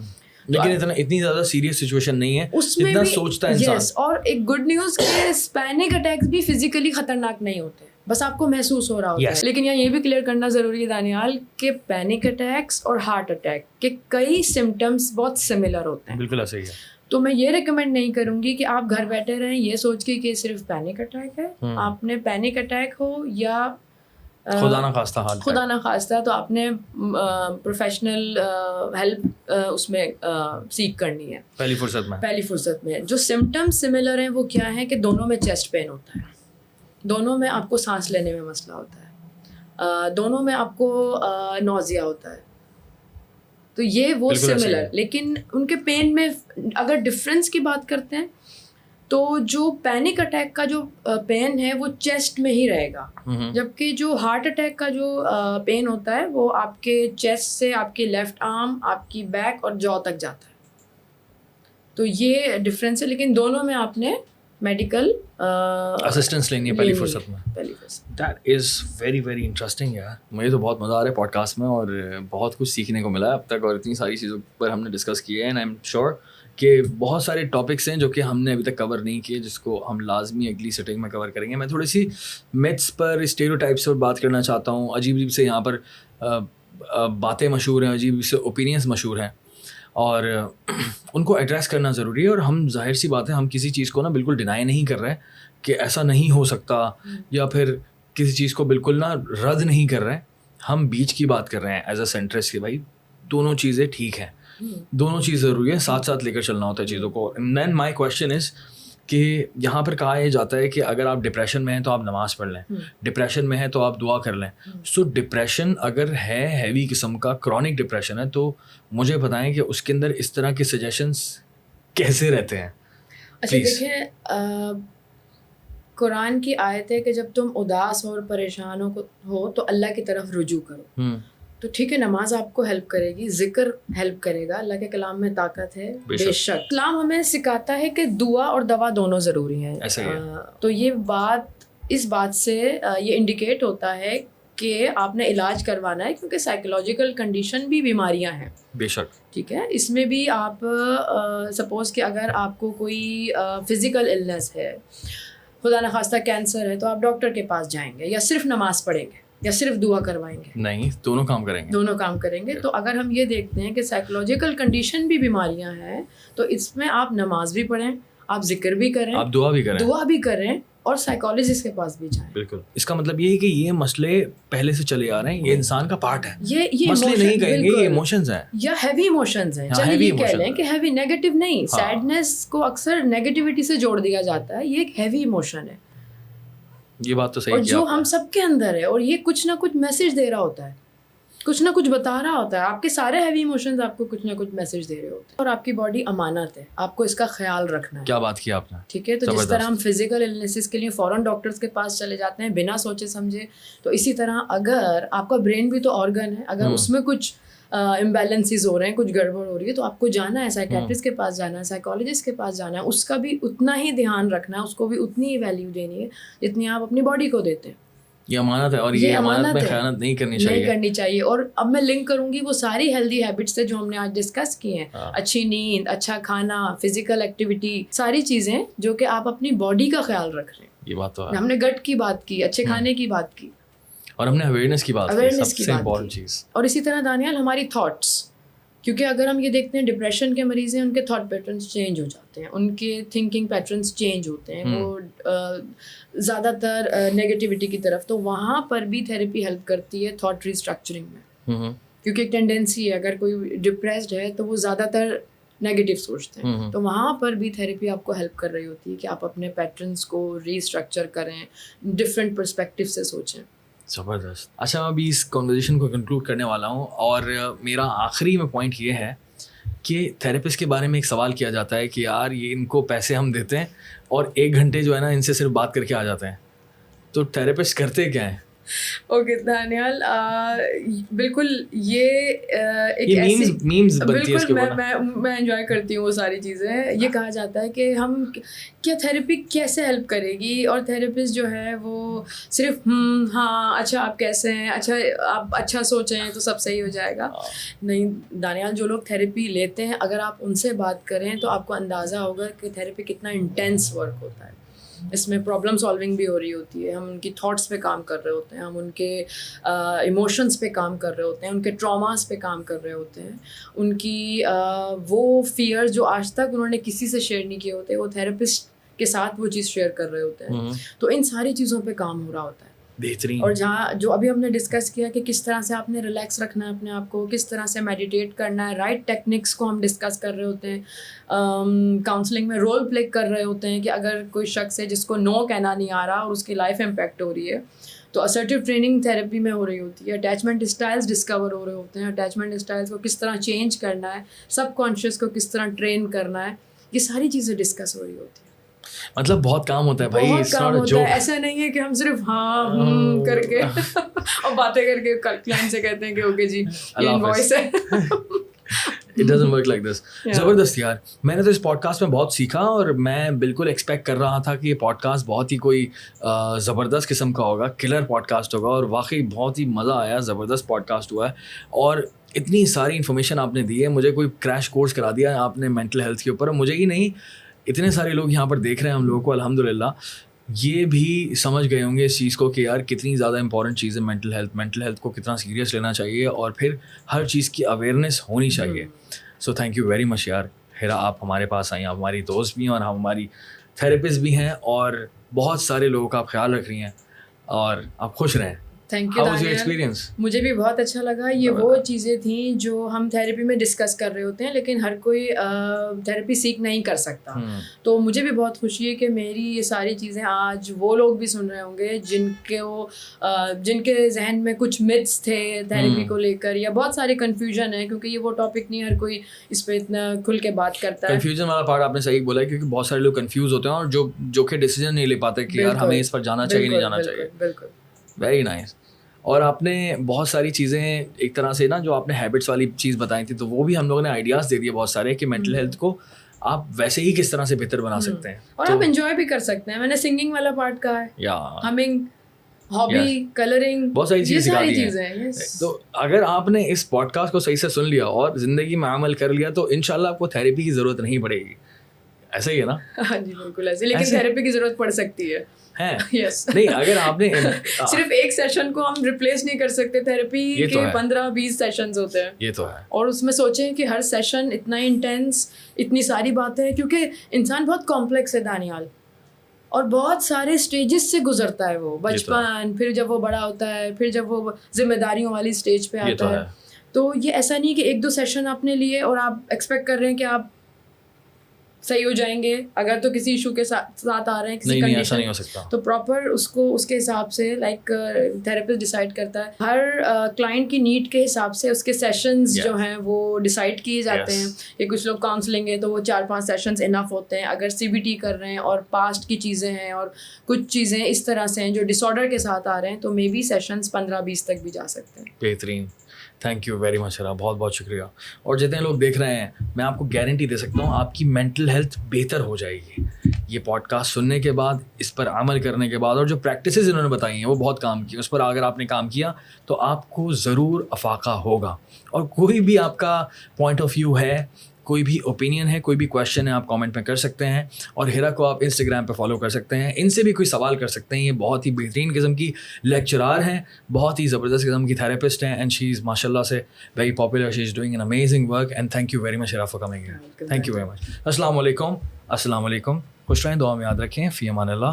لیکن اتنی زیادہ سیریس سچویشن نہیں ہے جتنا سوچتا ہے انسان. اور ایک گڈ نیوز کہ پینک اٹیکس بھی فزیکلی خطرناک نہیں ہوتے, بس آپ کو محسوس ہو رہا ہوتا ہے. لیکن یہ بھی کلیئر کرنا ضروری ہے دانیال کہ پینک اٹیکس اور ہارٹ اٹیک کے کئی سمٹمس بہت سملر ہوتے ہیں. بالکل ایسا ہی ہے. تو میں یہ ریکمینڈ نہیں کروں گی کہ آپ گھر بیٹھے رہیں یہ سوچ کے کہ صرف پینک اٹیک ہے. آپ نے پینک اٹیک ہو یا خدا نہ خواستہ تو آپ نے پروفیشنل ہیلپ اس میں سیکھ کرنی ہے پہلی فرصت میں. جو سمٹمس سملر ہیں وہ کیا ہیں کہ دونوں میں چیسٹ پین ہوتا ہے, دونوں میں آپ کو سانس لینے میں مسئلہ ہوتا ہے, دونوں میں آپ کو نوزیا ہوتا ہے. تو یہ وہ سملر, لیکن ان کے پین میں اگر ڈفرینس کی بات کرتے ہیں تو جو پینک اٹیک کا جو پین ہے وہ چیسٹ میں ہی رہے گا, جبکہ جو ہارٹ اٹیک کا جو پین ہوتا ہے وہ آپ کے چیسٹ سے آپ کے لیفٹ آرم, آپ کی بیک اور جو تک جاتا ہے. تو یہ ڈفرینس ہے, لیکن دونوں میں آپ نے میڈیکل اسسٹنس لینی ہے پہلی فرصت میں. That is very very interesting یار. مجھے تو بہت مزہ آ رہا ہے پوڈ کاسٹ میں, اور بہت کچھ سیکھنے کو ملا ہے اب تک, اور اتنی ساری چیزوں پر ہم نے ڈسکس کی ہے. اینڈ آئی ایم شیور کہ بہت سارے ٹاپکس ہیں جو کہ ہم نے ابھی تک کور نہیں کیے, جس کو ہم لازمی اگلی سیٹنگ میں کور کریں گے. میں تھوڑی سی میتھس پر, اسٹیریوٹائپس پر بات کرنا چاہتا ہوں. عجیب عجیب سے یہاں پر باتیں مشہور ہیں, عجیب سے اوپینینس مشہور ہیں, اور ان کو ایڈریس کرنا ضروری ہے. اور ہم ظاہر سی بات ہے, ہم کسی چیز کو نا بالکل ڈینائی نہیں کر رہے کہ ایسا نہیں ہو سکتا, یا پھر کسی چیز کو بالکل نا رد نہیں کر رہے. ہم بیچ کی بات کر رہے ہیں ایز اے سینٹرسٹ کہ بھائی دونوں چیزیں ٹھیک ہیں, دونوں چیز ضروری ہے, ساتھ ساتھ لے کر چلنا ہوتا ہے چیزوں کو. دین مائی کویشچن از کہ یہاں پر کہا یہ جاتا ہے کہ اگر آپ ڈپریشن میں ہیں تو آپ نماز پڑھ لیں, ڈپریشن میں ہے تو آپ دعا کر لیں. سو ڈپریشن اگر ہے ہیوی قسم کا, کرونک ڈپریشن ہے, تو مجھے بتائیں کہ اس کے اندر اس طرح کے سجیشنس کیسے رہتے ہیں. اچھا دیکھیں, قرآن کی آیت ہے کہ جب تم اداس اور پریشان ہو تو اللہ کی طرف رجوع کرو. تو ٹھیک ہے, نماز آپ کو ہیلپ کرے گی, ذکر ہیلپ کرے گا, اللہ کے کلام میں طاقت ہے بے شک. اسلام ہمیں سکھاتا ہے کہ دعا اور دوا دونوں ضروری ہیں. تو یہ بات, اس بات سے یہ انڈیکیٹ ہوتا ہے کہ آپ نے علاج کروانا ہے, کیونکہ سائیکولوجیکل کنڈیشن بھی بیماریاں ہیں بے شک. ٹھیک ہے, اس میں بھی آپ سپوز کہ اگر آپ کو کوئی فزیکل النس ہے, خدا نخواستہ کینسر ہے, تو آپ ڈاکٹر کے پاس جائیں گے یا صرف نماز پڑھیں گے یا صرف دعا کروائیں گے؟ نہیں, دونوں کام کریں گے. تو اگر ہم یہ دیکھتے ہیں کہ سائیکولوجیکل کنڈیشن بھی بیماریاں ہیں, تو اس میں آپ نماز بھی پڑھیں, آپ ذکر بھی کریں, آپ دعا بھی کریں اور سائیکالوجسٹ کے پاس بھی جائیں. بالکل. اس کا مطلب یہ ہے کہ یہ مسئلے پہلے سے چلے آ رہے ہیں, یہ انسان کا پارٹ ہے. یہ مسئلے نہیں کہیں گے, یہ ایموشنز ہیں یا ہیوی ایموشنز ہیں. چلیے یہ کہہ لیں کہ ہیوی, نیگیٹو نہیں. سیڈنس کو اکثر نیگیٹیوٹی سے جوڑ دیا جاتا ہے, یہ ایک ہیوی ایموشن ہے. یہ بات تو صحیح ہے, اور جو ہم سب کے اندر ہے, اور یہ کچھ نہ کچھ میسج دے رہا ہوتا ہے, کچھ نہ کچھ بتا رہا ہوتا ہے. آپ کے سارے ہیوی ایموشنز آپ کو کچھ نہ کچھ میسج دے رہے ہوتے ہیں, اور آپ کی باڈی امانت ہے, آپ کو اس کا خیال رکھنا ہے. کیا بات کی آپ نے. ٹھیک ہے, تو جس طرح ہم فزیکل النیسز کے لیے فوراً ڈاکٹرز کے پاس چلے جاتے ہیں بنا سوچے سمجھے, تو اسی طرح اگر آپ کا برین بھی تو آرگن ہے, اگر اس میں کچھ امبیلنسز ہو رہے ہیں, کچھ گڑبڑ ہو رہی ہے, تو آپ کو جانا ہے سائیکیٹرسٹ کے پاس جانا ہے, سائیکالوجسٹ کے پاس جانا ہے. اس کا بھی اتنا ہی دھیان رکھنا ہے, اس کو بھی اتنی ہی ویلیو دینی ہے جتنی آپ اپنی باڈی کو دیتے ہیں. یہ امانت ہے, اور یہ امانت میں خیانت نہیں کرنی چاہیے. اور اب میں لنک کروں گی وہ ساری ہیلدی ہیبٹس سے جو ہم نے آج ڈسکس کی ہیں, اچھی نیند, اچھا کھانا, فزیکل ایکٹیویٹی, ساری چیزیں جو کہ آپ اپنی باڈی کا خیال رکھ رہے ہیں. یہ بات تو ہے. ہم نے گٹ کی بات کی, اچھے کھانے کی بات کی, اور ہم نے اویئرنیس کی بات کی, سب سے امپورٹنٹ چیز. اور اسی طرح دانیال ہماری تھاٹس, کیونکہ اگر ہم یہ دیکھتے ہیں ڈپریشن کے مریض ہیں, ان کے تھاٹ پیٹرنس چینج ہو جاتے ہیں, ان کے تھنکنگ پیٹرنس چینج ہوتے ہیں, وہ زیادہ تر نگیٹیوٹی کی طرف. تو وہاں پر بھی تھیراپی ہیلپ کرتی ہے تھاٹ ریسٹرکچرنگ میں, کیونکہ ایک ٹینڈنسی ہے اگر کوئی ڈپریسڈ ہے تو وہ زیادہ تر نیگیٹو سوچتے ہیں. تو وہاں پر بھی تھیراپی آپ کو ہیلپ کر رہی ہوتی ہے کہ آپ اپنے پیٹرنس کو ریسٹرکچر کریں, ڈفرینٹ پرسپیکٹیو سے سوچیں. زبردست. اچھا, میں ابھی اس کنورزیشن کو کنکلوڈ کرنے والا ہوں, اور میرا آخری میں پوائنٹ یہ ہے کہ تھیراپسٹ کے بارے میں ایک سوال کیا جاتا ہے کہ یار یہ ان کو پیسے ہم دیتے ہیں اور 1 گھنٹے جو ہے نا ان سے صرف بات کر کے آ جاتے ہیں, تو تھیراپسٹ کرتے کیا ہیں؟ اوکے دانیال, بالکل یہ ایک ایسی بالکل میں انجوائے کرتی ہوں وہ ساری چیزیں. یہ کہا جاتا ہے کہ ہم کیا تھیراپی کیسے ہیلپ کرے گی, اور تھیراپسٹ جو ہے وہ صرف ہاں اچھا آپ کیسے ہیں, اچھا آپ اچھا سوچیں تو سب صحیح ہو جائے گا. نہیں دانیال, جو لوگ تھیراپی لیتے ہیں اگر آپ ان سے بات کریں تو آپ کو اندازہ ہوگا کہ تھیراپی کتنا انٹینس ورک ہوتا ہے. اس میں پرابلم سالونگ بھی ہو رہی ہوتی ہے, ہم ان کی تھاٹس پہ کام کر رہے ہوتے ہیں, ہم ان کے ایموشنس پہ کام کر رہے ہوتے ہیں, ان کے ٹراماز پہ کام کر رہے ہوتے ہیں, ان کی وہ فیئر جو آج تک انہوں نے کسی سے شیئر نہیں کیے ہوتے وہ تھیراپسٹ کے ساتھ وہ چیز شیئر کر رہے ہوتے ہیں. تو ان ساری چیزوں پہ کام ہو رہا ہوتا ہے. بہترین. اور جہاں جو ابھی ہم نے ڈسکس کیا کہ کس طرح سے آپ نے ریلیکس رکھنا ہے اپنے آپ کو, کس طرح سے میڈیٹیٹ کرنا ہے, رائٹ ٹیکنکس کو ہم ڈسکس کر رہے ہوتے ہیں. کاؤنسلنگ میں رول پلے کر رہے ہوتے ہیں کہ اگر کوئی شخص ہے جس کو نو کہنا نہیں آ رہا اور اس کی لائف امپیکٹ ہو رہی ہے تو اسرٹیو ٹریننگ تھیراپی میں ہو رہی ہوتی ہے. اٹیچمنٹ اسٹائلس ڈسکور ہو رہے ہوتے ہیں, اٹیچمنٹ اسٹائلس کو کس طرح چینج کرنا ہے, سب کانشیس کو کس طرح ٹرین کرنا ہے, یہ ساری چیزیں ڈسکس ہو رہی ہوتی ہیں. مطلب بہت کام ہوتا ہے بھائی, بہت کام ہوتا ہے. ایسا نہیں ہے کہ ہم صرف ہاں کر کے اور باتیں کر کے کلائنٹ سے کہتے ہیں کہ اوکے جی یہ انوائس ہے. It doesn't work like this. زبردست یار, میں نے تو اس پوڈ کاسٹ میں بہت سیکھا, اور میں بالکل ایکسپیکٹ کر رہا تھا کہ یہ پوڈ کاسٹ بہت ہی کوئی زبردست قسم کا ہوگا, کلر پوڈ کاسٹ ہوگا, اور واقعی بہت ہی مزہ آیا, زبردست پوڈ کاسٹ ہوا ہے. اور اتنی ساری انفارمیشن آپ نے دی ہے, مجھے کوئی کریش کورس کرا دیا آپ نے مینٹل ہیلتھ کے اوپر. مجھے ہی نہیں, اتنے سارے لوگ یہاں پر دیکھ رہے ہیں ہم لوگوں کو, الحمدللہ یہ بھی سمجھ گئے ہوں گے اس چیز کو کہ یار کتنی زیادہ امپورٹنٹ چیز ہے مینٹل ہیلتھ کو کتنا سیریس لینا چاہیے, اور پھر ہر چیز کی اویئرنیس ہونی چاہیے. سو تھینک یو ویری مچ یار ہیرا, آپ ہمارے پاس آئیں, آپ ہماری دوست بھی ہیں اور ہماری تھیراپسٹ بھی ہیں, اور بہت سارے لوگوں کا آپ خیال رکھ رہی ہیں, اور آپ خوش رہیں. تھینک یو دانیال, مجھے بھی بہت اچھا لگا. یہ وہ چیزیں تھیں جو ہم تھیراپی میں ڈسکس کر رہے ہوتے ہیں, لیکن ہر کوئی تھیراپی سیکھ نہیں کر سکتا. تو مجھے بھی بہت خوشی ہے کہ میری یہ ساری چیزیں آج وہ لوگ بھی سن رہے ہوں گے جن کے ذہن میں کچھ متس تھے تھیراپی کو لے کر, یا بہت سارے کنفیوژن ہے, کیونکہ یہ وہ ٹاپک نہیں ہر کوئی اس پہ اتنا کھل کے بات کرتا ہے. کنفیوژن والا پارٹ آپ نے صحیح بولا ہے, کیونکہ بہت سارے لوگ کنفیوز ہوتے ہیں اور جو کہ ڈیسیجن نہیں لے پاتے کہ یار ہمیں اس پر جانا چاہیے نہیں جانا چاہیے. بالکل, ویری نائس. اور آپ نے بہت ساری چیزیں ایک طرح سے نا, جو آپ نے ہیبٹس والی چیز بتائی تھی, تو وہ بھی ہم لوگوں نے آئیڈیاز دے دیے بہت سارے کہ مینٹل ہیلتھ کو آپ ویسے ہی کس طرح سے بہتر بنا سکتے ہیں, اور آپ انجوائے بھی کر سکتے ہیں. میں نے سنگنگ والا پارٹ کہا ہے, یا ہمنگ, ہابی, کلرنگ, بہت ساری چیزیں سکھا دی ہیں. تو اگر آپ نے اس پوڈ کاسٹ کو صحیح سے سن لیا اور زندگی میں عمل کر لیا تو انشاءاللہ آپ کو تھیراپی کی ضرورت نہیں پڑے گی. ایسا ہی ہے نا؟ ہاں جی بالکل ایسے, لیکن تھیراپی کی ضرورت پڑ سکتی ہے. نہیں, اگر آپ نے صرف ایک سیشن کو ہم ریپلیس نہیں کر سکتے, تھیراپی کے 15-20 سیشنز ہوتے ہیں. یہ تو ہے. اور اس میں سوچیں کہ ہر سیشن اتنا انٹینس, اتنی ساری باتیں, کیونکہ انسان بہت کمپلیکس ہے دانیال, اور بہت سارے اسٹیجز سے گزرتا ہے. وہ بچپن, پھر جب وہ بڑا ہوتا ہے, پھر جب وہ ذمہ داریوں والی اسٹیج پہ آتا ہے. تو یہ ایسا نہیں کہ 1-2 سیشن آپ نے لیے اور آپ ایکسپیکٹ کر رہے ہیں کہ آپ صحیح ہو جائیں گے. اگر تو کسی ایشو کے ساتھ آ رہے ہیں, کسی کنڈیشن, نہیں ہو سکتا, تو پراپر اس کے حساب سے لائک تھیراپسٹ ڈیسائیڈ کرتا ہے. ہر کلائنٹ کی نیڈ کے حساب سے اس کے سیشنز جو ہیں وہ ڈیسائیڈ کیے جاتے ہیں. کہ کچھ لوگ کاؤنسلنگ ہے تو وہ 4-5 سیشنز انف ہوتے ہیں. اگر CBT کر رہے ہیں اور پاسٹ کی چیزیں ہیں اور کچھ چیزیں اس طرح سے ہیں جو ڈس آرڈر کے ساتھ آ رہے ہیں, تو مے بی سیشنز 15-20 تک بھی جا سکتے ہیں. بہترین, تھینک یو ویری مچ, بہت بہت شکریہ. اور جتنے لوگ دیکھ رہے ہیں, میں آپ کو گارنٹی دے سکتا ہوں آپ کی مینٹل ہیلتھ بہتر ہو جائے گی. یہ پوڈ کاسٹ سننے کے بعد, اس پر عمل کرنے کے بعد, اور جو پریکٹسز انہوں نے بتائی ہیں وہ بہت کام کی, اس پر اگر آپ نے کام کیا تو آپ کو ضرور افاقہ ہوگا. اور کوئی بھی آپ کا پوائنٹ آف ویو ہے, کوئی بھی اوپینین ہے, کوئی بھی کویشچن ہے, آپ کامنٹ میں کر سکتے ہیں. اور ہیرا کو آپ انسٹاگرام پہ فالو کر سکتے ہیں, ان سے بھی کوئی سوال کر سکتے ہیں. یہ بہت ہی بہترین قسم کی لیکچرار ہیں, بہت ہی زبردست قسم کی تھراپسٹ ہیں, اینڈ شی از ماشاء اللہ سے very popular. She is doing an amazing work, and thank you very much Hira for coming here. Thank you very much. السلام علیکم. السلام علیکم. خوش رہیں, دعا میں یاد رکھیں. فی امان اللہ.